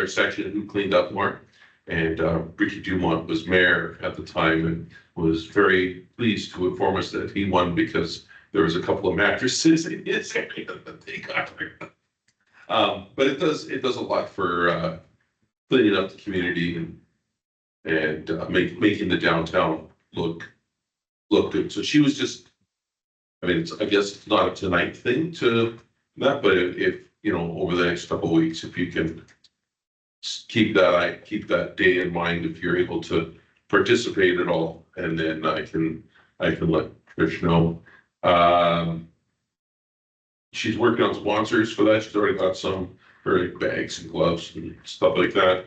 Speaker 6: section, who cleaned up more. And Ricky Dumont was mayor at the time and was very pleased to inform us that he won because there was a couple of mattresses in his area that they got. But it does a lot for cleaning up the community and making the downtown look good. So she was just, I guess it's not a tonight thing to that, but if over the next couple of weeks, if you can keep that day in mind, if you're able to participate at all, and then I can let Trish know. She's working on sponsors for that. She's already got some for like bags and gloves and stuff like that.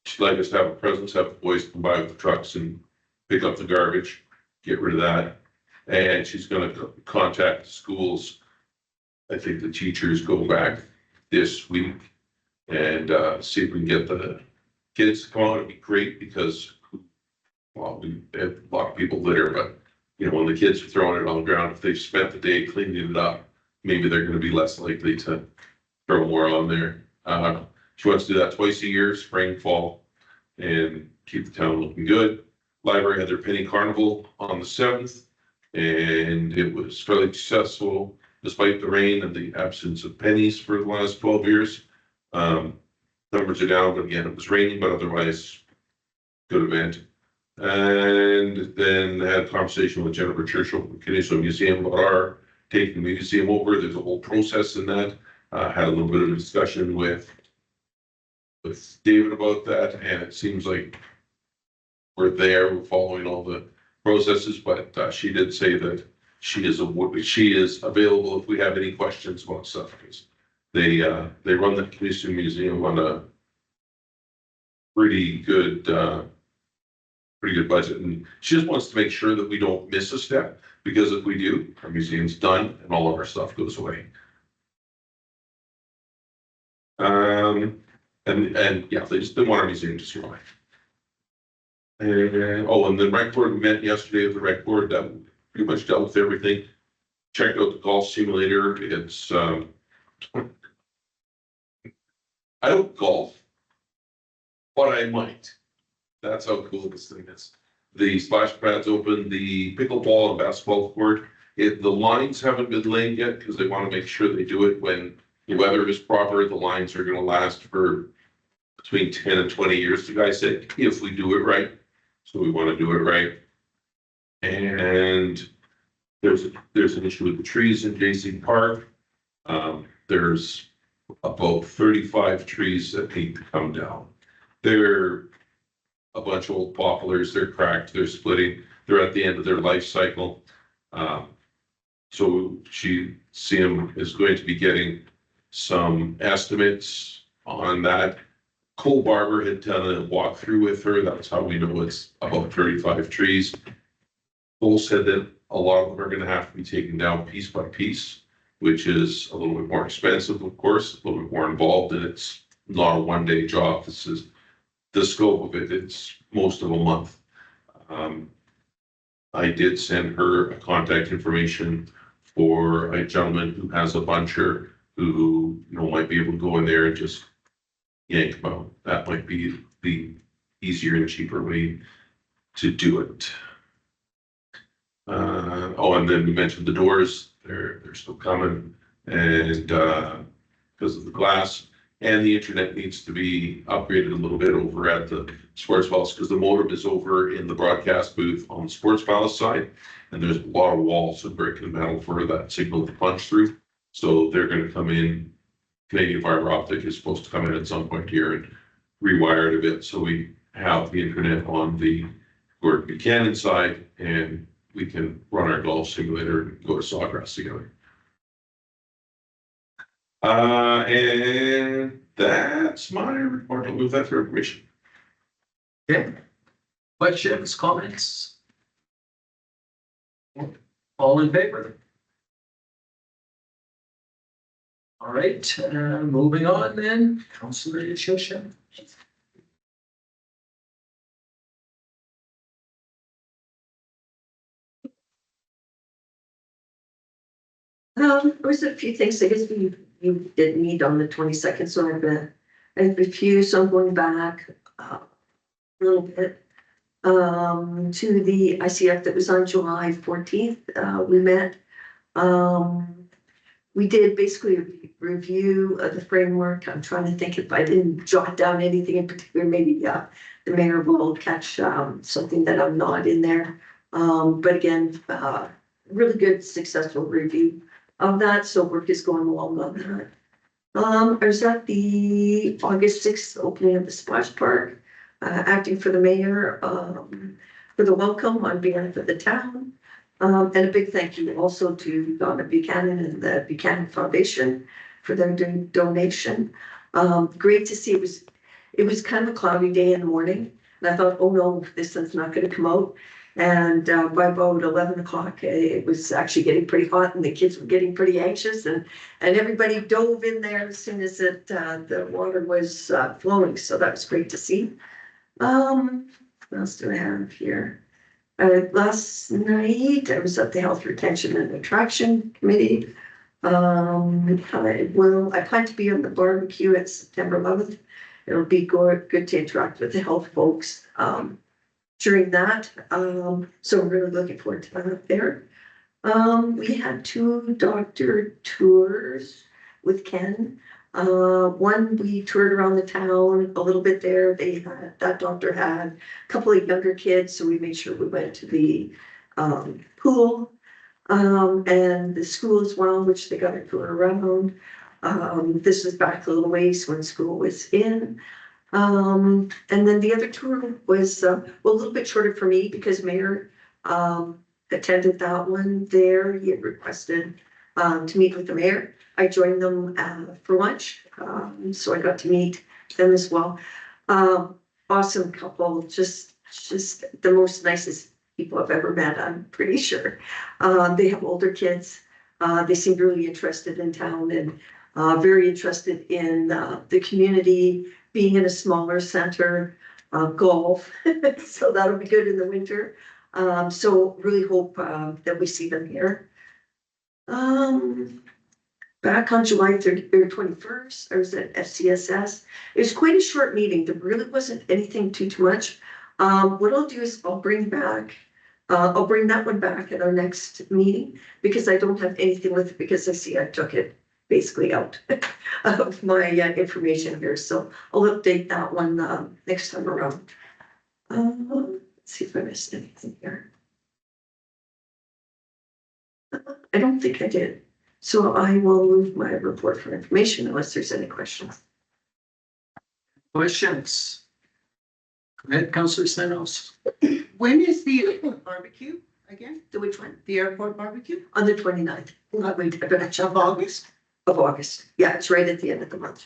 Speaker 6: She'd like us to have a presence, have the boys come by with the trucks and pick up the garbage, get rid of that. And she's gonna contact the schools. I think the teachers go back this week and see if we can get the kids to come out. It'd be great because, well, we have a lot of people litter, but when the kids are throwing it on the ground, if they've spent the day cleaning it up, maybe they're gonna be less likely to throw more on there. She wants to do that twice a year, spring, fall, and keep the town looking good. Library had their penny carnival on the 7th, and it was fairly successful despite the rain and the absence of pennies for the last 12 years. Numbers are down, but again, it was raining, but otherwise good event. And then I had a conversation with Jennifer Churchill from Canadian Museum about taking the museum over. There's a whole process in that. Had a little bit of a discussion with David about that, and it seems like we're following all the processes, but she did say that she is available if we have any questions about stuff. They run the Canadian Museum on a pretty good budget, and she just wants to make sure that we don't miss a step, because if we do, our museum's done and all of our stuff goes away. And yeah, they want our museum to survive. And then rec board, we met yesterday with the rec board, that pretty much dealt with everything. Checked out the golf simulator. It's I don't golf, but I might. That's how cool this thing is. The splash pad's open, the pickleball and basketball court. The lines haven't been laid yet because they want to make sure they do it when the weather is proper. The lines are going to last for between 10 and 20 years, the guy said, if we do it right. So we want to do it right. And there's an issue with the trees in JC Park. There's about 35 trees that need to come down. They're a bunch of old poplars, they're cracked, they're splitting, they're at the end of their life cycle. So CM is going to be getting some estimates on that. Cole Barber had done a walkthrough with her, that's how we know it's about 35 trees. Cole said that a lot of them are gonna have to be taken down piece by piece, which is a little bit more expensive, of course, a little bit more involved, and it's not a one-day job. This is the scope of it, it's most of a month. I did send her a contact information for a gentleman who has a buncher who, might be able to go in there and just yank them out. That might be the easier and cheaper way to do it. And then we mentioned the doors, they're still coming, and because of the glass, and the internet needs to be upgraded a little bit over at the Sports Palace, because the modem is over in the broadcast booth on the Sports Palace side, and there's a lot of walls of brick and metal for that signal to punch through. So they're gonna come in, Canadian Fiber Optic is supposed to come in at some point here and rewire it a bit, so we have the internet on the Gordon Buchanan side, and we can run our golf simulator and go to Sawgrass together. And that's my report. I'll move that for information.
Speaker 1: Okay. Questions, comments? All in favor? All right, moving on then, Councillor Shosha.
Speaker 5: There was a few things, I guess we didn't meet on the 22nd, so I have a few, so I'm going back a little bit. To the ICF that was on July 14th, we met. We did basically a review of the framework. I'm trying to think if I didn't jot down anything in particular, maybe the mayor will catch something that I'm not in there. But again, really good, successful review of that, so work is going along on that. I was at the August 6th opening of the Splash Park, acting for the mayor for the welcome on behalf of the town. And a big thank you also to Donna Buchanan and the Buchanan Foundation for their donation. Great to see. It was kind of a cloudy day in the morning, and I thought, oh no, this sun's not going to come out. And by about 11 o'clock, it was actually getting pretty hot, and the kids were getting pretty anxious, and everybody dove in there as soon as the water was flowing. So that was great to see. What else do I have here? Last night, I was at the Health Retention and Attraction Committee. I plan to be on the barbecue at September 11th. It'll be good to interact with the health folks during that. So I'm really looking forward to that there. We had 2 doctor tours with Ken. One, we toured around the town a little bit there. That doctor had a couple of younger kids, so we made sure we went to the pool and the school as well, which they got to tour around. This was back a little ways when school was in. And then the other tour was a little bit shorter for me because Mayor attended that one there. He had requested to meet with the mayor. I joined them for lunch, so I got to meet them as well. Awesome couple, just the most nicest people I've ever met, I'm pretty sure. They have older kids. They seemed really interested in town and very interested in the community, being in a smaller center, golf. So that'll be good in the winter. So really hope that we see them here. Back on July 21st, I was at FCSS. It was quite a short meeting. There really wasn't anything too much. What I'll do is I'll bring that one back at our next meeting because I don't have anything with it because I see I took it basically out of my information here, so I'll update that one next time around. Let's see if I missed anything here. I don't think I did, so I will move my report for information unless there's any questions.
Speaker 1: Questions? Go ahead, Councillor Stenos.
Speaker 4: When is the airport barbecue again?
Speaker 5: So which one?
Speaker 4: The airport barbecue
Speaker 5: On the 29th. Wait, I better check.
Speaker 4: of August?
Speaker 5: Of August. Yeah, it's right at the end of the month.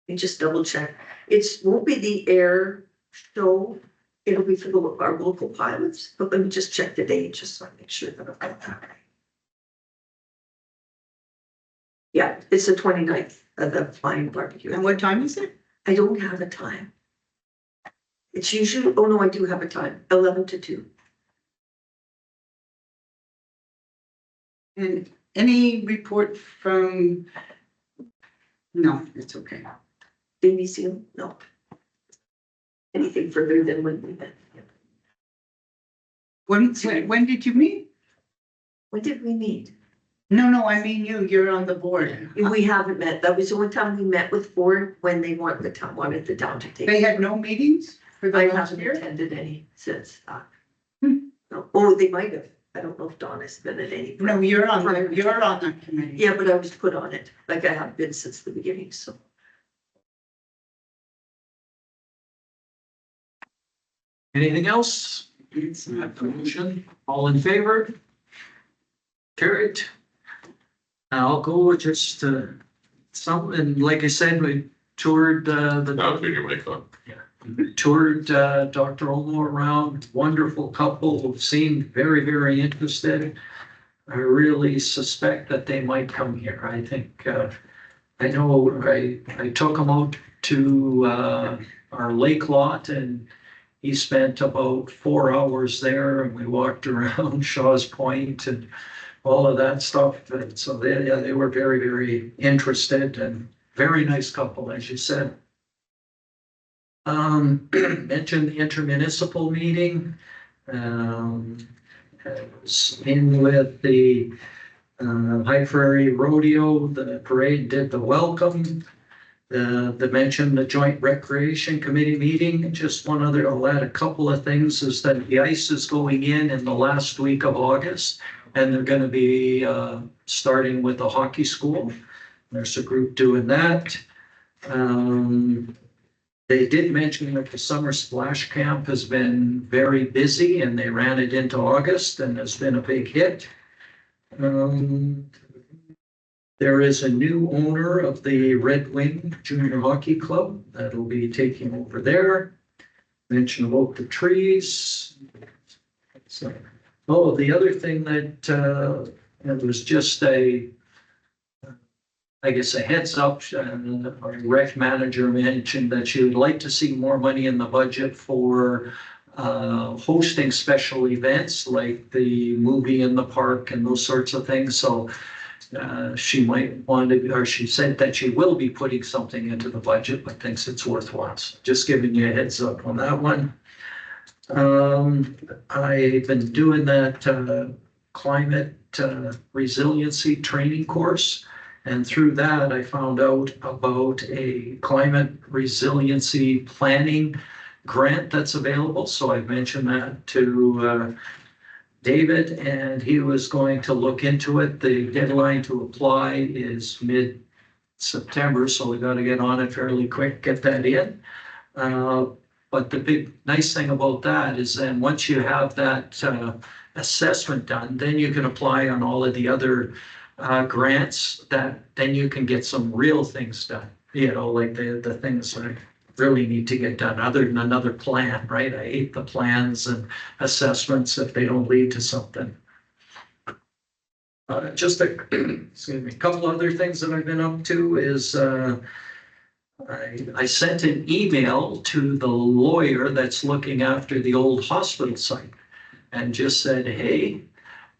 Speaker 5: You just double check. It's won't be the air show. It'll be for our local pilots, but let me just check the date, just so I make sure that I've got that right. Yeah, it's the 29th of the flying barbecue.
Speaker 4: And what time is it?
Speaker 5: I don't have a time. It's usually, oh no, I do have a time, 11 to 2.
Speaker 4: And any report from? No, it's okay.
Speaker 5: BBC, no. Anything further than when we met.
Speaker 4: When did you meet?
Speaker 5: When did we meet?
Speaker 4: No, I mean you're on the board.
Speaker 5: We haven't met. That was the one time we met with Ford when they wanted the town to take.
Speaker 4: They had no meetings for
Speaker 5: I
Speaker 4: the last
Speaker 5: haven't
Speaker 4: year?
Speaker 5: attended any since.
Speaker 4: Hmm.
Speaker 5: No. Oh, they might have. I don't know if Dawn has been at any.
Speaker 4: No, you're on that committee.
Speaker 5: Yeah, but I was put on it, like I have been since the beginning, so.
Speaker 1: Anything else? Have the motion, all in favor? Carried. Now I'll go with just something, like I said, we toured
Speaker 6: Now
Speaker 1: the
Speaker 6: turn your mic on.
Speaker 1: toured Dr. Olmo around, wonderful couple, seemed very, very interested. I really suspect that they might come here. I think, I know I took them out to our lake lot and he spent about 4 hours there and we walked around Shaw's Point and all of that stuff. And so they were very, very interested and very nice couple, as you said. Mentioned the intermunicipal meeting. I was in with the High Prairie Rodeo, the parade did the welcome. The mention the Joint Recreation Committee meeting, just one other, I'll add a couple of things, is that the ice is going in the last week of August. And they're gonna be starting with a hockey school. There's a group doing that. They did mention that the summer splash camp has been very busy and they ran it into August and has been a big hit. There is a new owner of the Red Wing Junior Hockey Club that'll be taking over there. Mention about the trees. So, oh, the other thing that it was just I guess a heads up, our rec manager mentioned that she would like to see more money in the budget for hosting special events like the movie in the park and those sorts of things. So she might want to, or she said that she will be putting something into the budget, but thinks it's worthwhile. So just giving you a heads up on that one. I've been doing that climate resiliency training course. And through that, I found out about a climate resiliency planning grant that's available. So I mentioned that to David, and he was going to look into it. The deadline to apply is mid-September, so we got to get on it fairly quick, get that in. But the big nice thing about that is then once you have that assessment done, then you can apply on all of the other grants that then you can get some real things done, you know, like the things that really need to get done other than another plan, right? I hate the plans and assessments if they don't lead to something. Just a excuse me, a couple other things that I've been up to is I sent an email to the lawyer that's looking after the old hospital site and just said, hey,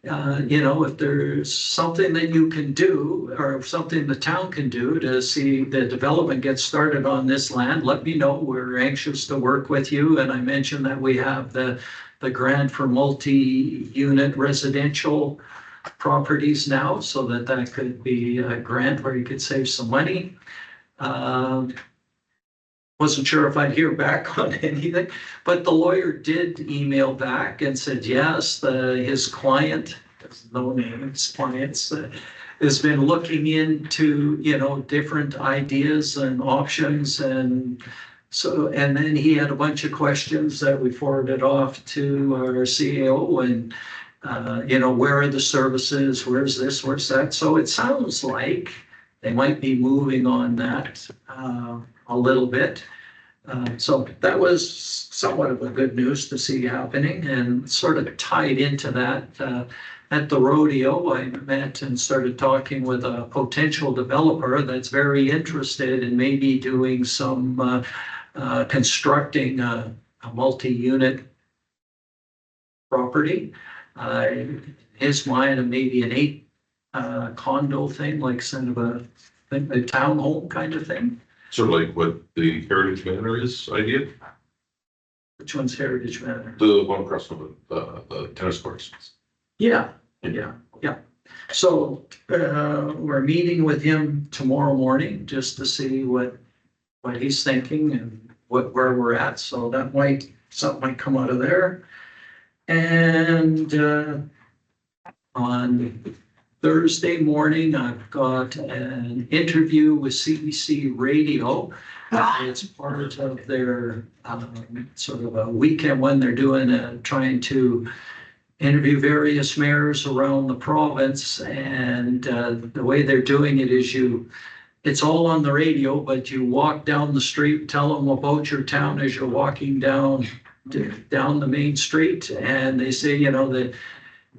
Speaker 1: you know, if there's something that you can do or something the town can do to see the development get started on this land, let me know. We're anxious to work with you. And I mentioned that we have the grant for multi-unit residential properties now, so that could be a grant where you could save some money. Wasn't sure if I'd hear back on anything, but the lawyer did email back and said, yes, his client, there's no names, clients, has been looking into, different ideas and options. And so, and then he had a bunch of questions that we forwarded off to our CEO and, where are the services? Where's this? Where's that? So it sounds like they might be moving on that a little bit. So that was somewhat of a good news to see happening, and sort of tied into that. At the rodeo, I met and started talking with a potential developer that's very interested in maybe doing some constructing a multi-unit property. His mind, maybe an 8 condo thing, like kind of a townhome kind of thing.
Speaker 6: Sort of like what the Heritage Manor is idea,
Speaker 1: Which one's Heritage Manor?
Speaker 6: the one across from the tennis courts.
Speaker 1: Yeah. So we're meeting with him tomorrow morning just to see what he's thinking and where we're at. So something might come out of there. And on Thursday morning, I've got an interview with CBC Radio. It's part of their sort of a weekend when they're doing trying to interview various mayors around the province. And the way they're doing it is it's all on the radio, but you walk down the street, tell them about your town as you're walking down the main street. And they say, that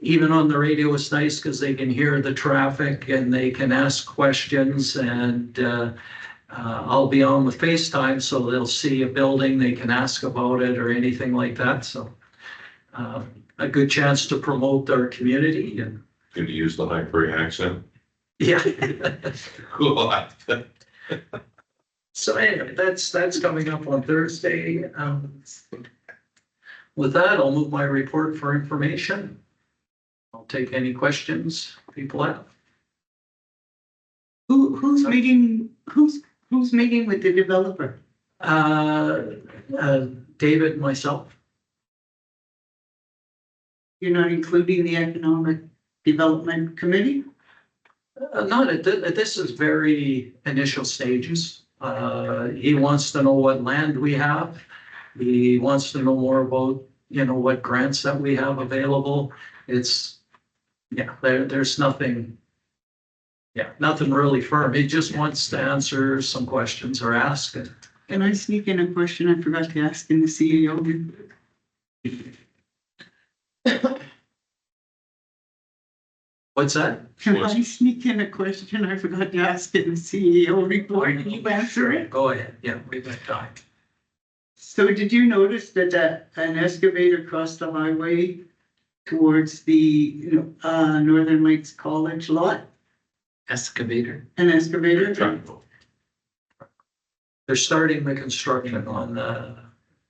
Speaker 1: even on the radio, it's nice because they can hear the traffic and they can ask questions. And I'll be on with FaceTime, so they'll see a building, they can ask about it or anything like that. So a good chance to promote our community. And
Speaker 6: Can you use the High Prairie accent?
Speaker 1: yeah.
Speaker 6: Cool.
Speaker 1: So anyway, that's coming up on Thursday. With that, I'll move my report for information. I'll take any questions people have.
Speaker 4: Who's meeting with the developer?
Speaker 1: David, myself.
Speaker 4: You're not including the Economic Development Committee?
Speaker 1: Not at this is very initial stages. He wants to know what land we have. He wants to know more about, what grants that we have available. There's nothing really firm. He just wants to answer some questions or ask it.
Speaker 4: Can I sneak in a question I forgot to ask in the CEO?
Speaker 1: What's that?
Speaker 4: Can I sneak in a question I forgot to ask in the CEO report? Can you answer it?
Speaker 1: Go ahead. Yeah, we've got time.
Speaker 4: So did you notice that an excavator crossed the highway towards the Northern Lakes College lot?
Speaker 7: Excavator.
Speaker 4: An excavator?
Speaker 1: They're starting the construction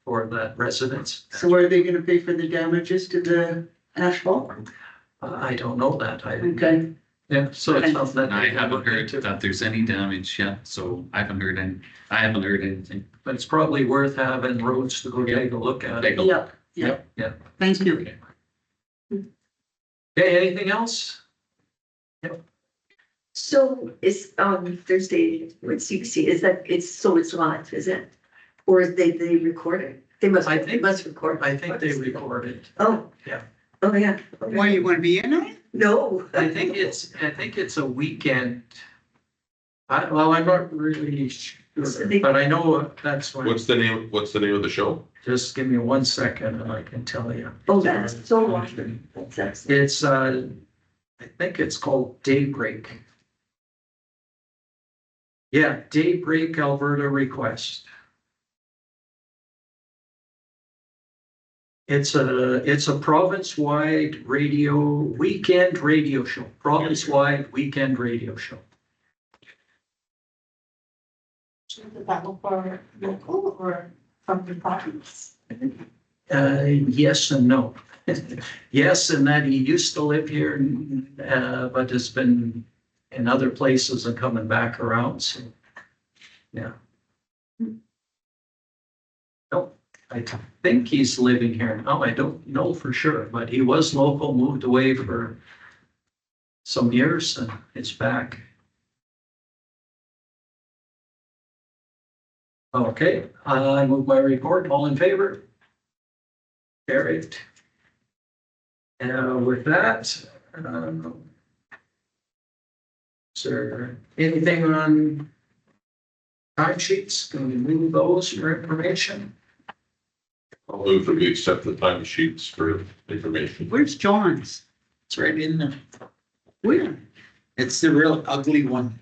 Speaker 1: for that residence.
Speaker 4: So are they gonna pay for the damages to the asphalt?
Speaker 1: I don't know that.
Speaker 4: Okay.
Speaker 1: Yeah, so it's something that.
Speaker 3: And I haven't heard that there's any damage yet, so I haven't heard anything.
Speaker 1: But it's probably worth having roads to go take a look at it.
Speaker 4: Yeah.
Speaker 1: Yeah.
Speaker 4: Thank you.
Speaker 1: Okay, anything else?
Speaker 5: So it's on Thursday with CBC, it's live, is it? Or they record it? They must record.
Speaker 1: I think they recorded.
Speaker 5: Oh.
Speaker 1: Yeah.
Speaker 5: Oh, yeah.
Speaker 4: Why, you wanna be in it?
Speaker 5: No.
Speaker 1: I think it's a weekend. I'm not really sure, but I know that's when.
Speaker 6: What's the name of the show?
Speaker 1: Just give me 1 second and I can tell you.
Speaker 5: Oh, that's so long. That's excellent.
Speaker 1: It's, I think it's called Daybreak. Yeah, Daybreak Alberta Request. It's a province-wide weekend radio show, province-wide weekend radio show.
Speaker 2: Developer local or from the province?
Speaker 1: Yes and no. Yes, and that he used to live here, but has been in other places and coming back around, so, yeah. Nope, I think he's living here now. I don't know for sure, but he was local, moved away for some years and is back. Okay, I move my report. All in favor? Carried. And with that, is there anything on time sheets? Can we move those for information?
Speaker 6: I'll move that we accept the time sheets for information.
Speaker 4: Where's John's?
Speaker 7: It's right in there.
Speaker 4: Where?
Speaker 7: It's the real ugly one.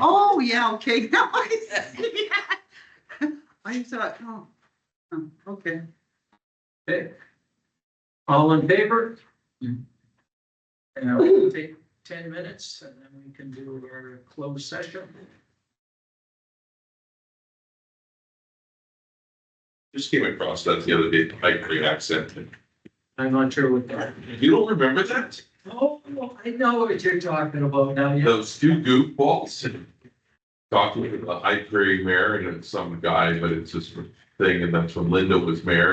Speaker 4: Oh, yeah, okay, now I see. I thought, okay.
Speaker 1: Okay. All in favor?
Speaker 7: Mm.
Speaker 1: And we'll take 10 minutes and then we can do our closed session.
Speaker 6: Just came across that the other day, the High Creek accent.
Speaker 1: I'm not sure what that.
Speaker 6: You don't remember that?
Speaker 1: Oh, I know what you're talking about now. Yeah.
Speaker 6: Those two goofballs talking to the High Prairie mayor and it's some guy, but it's this thing, and that's when Linda was mayor.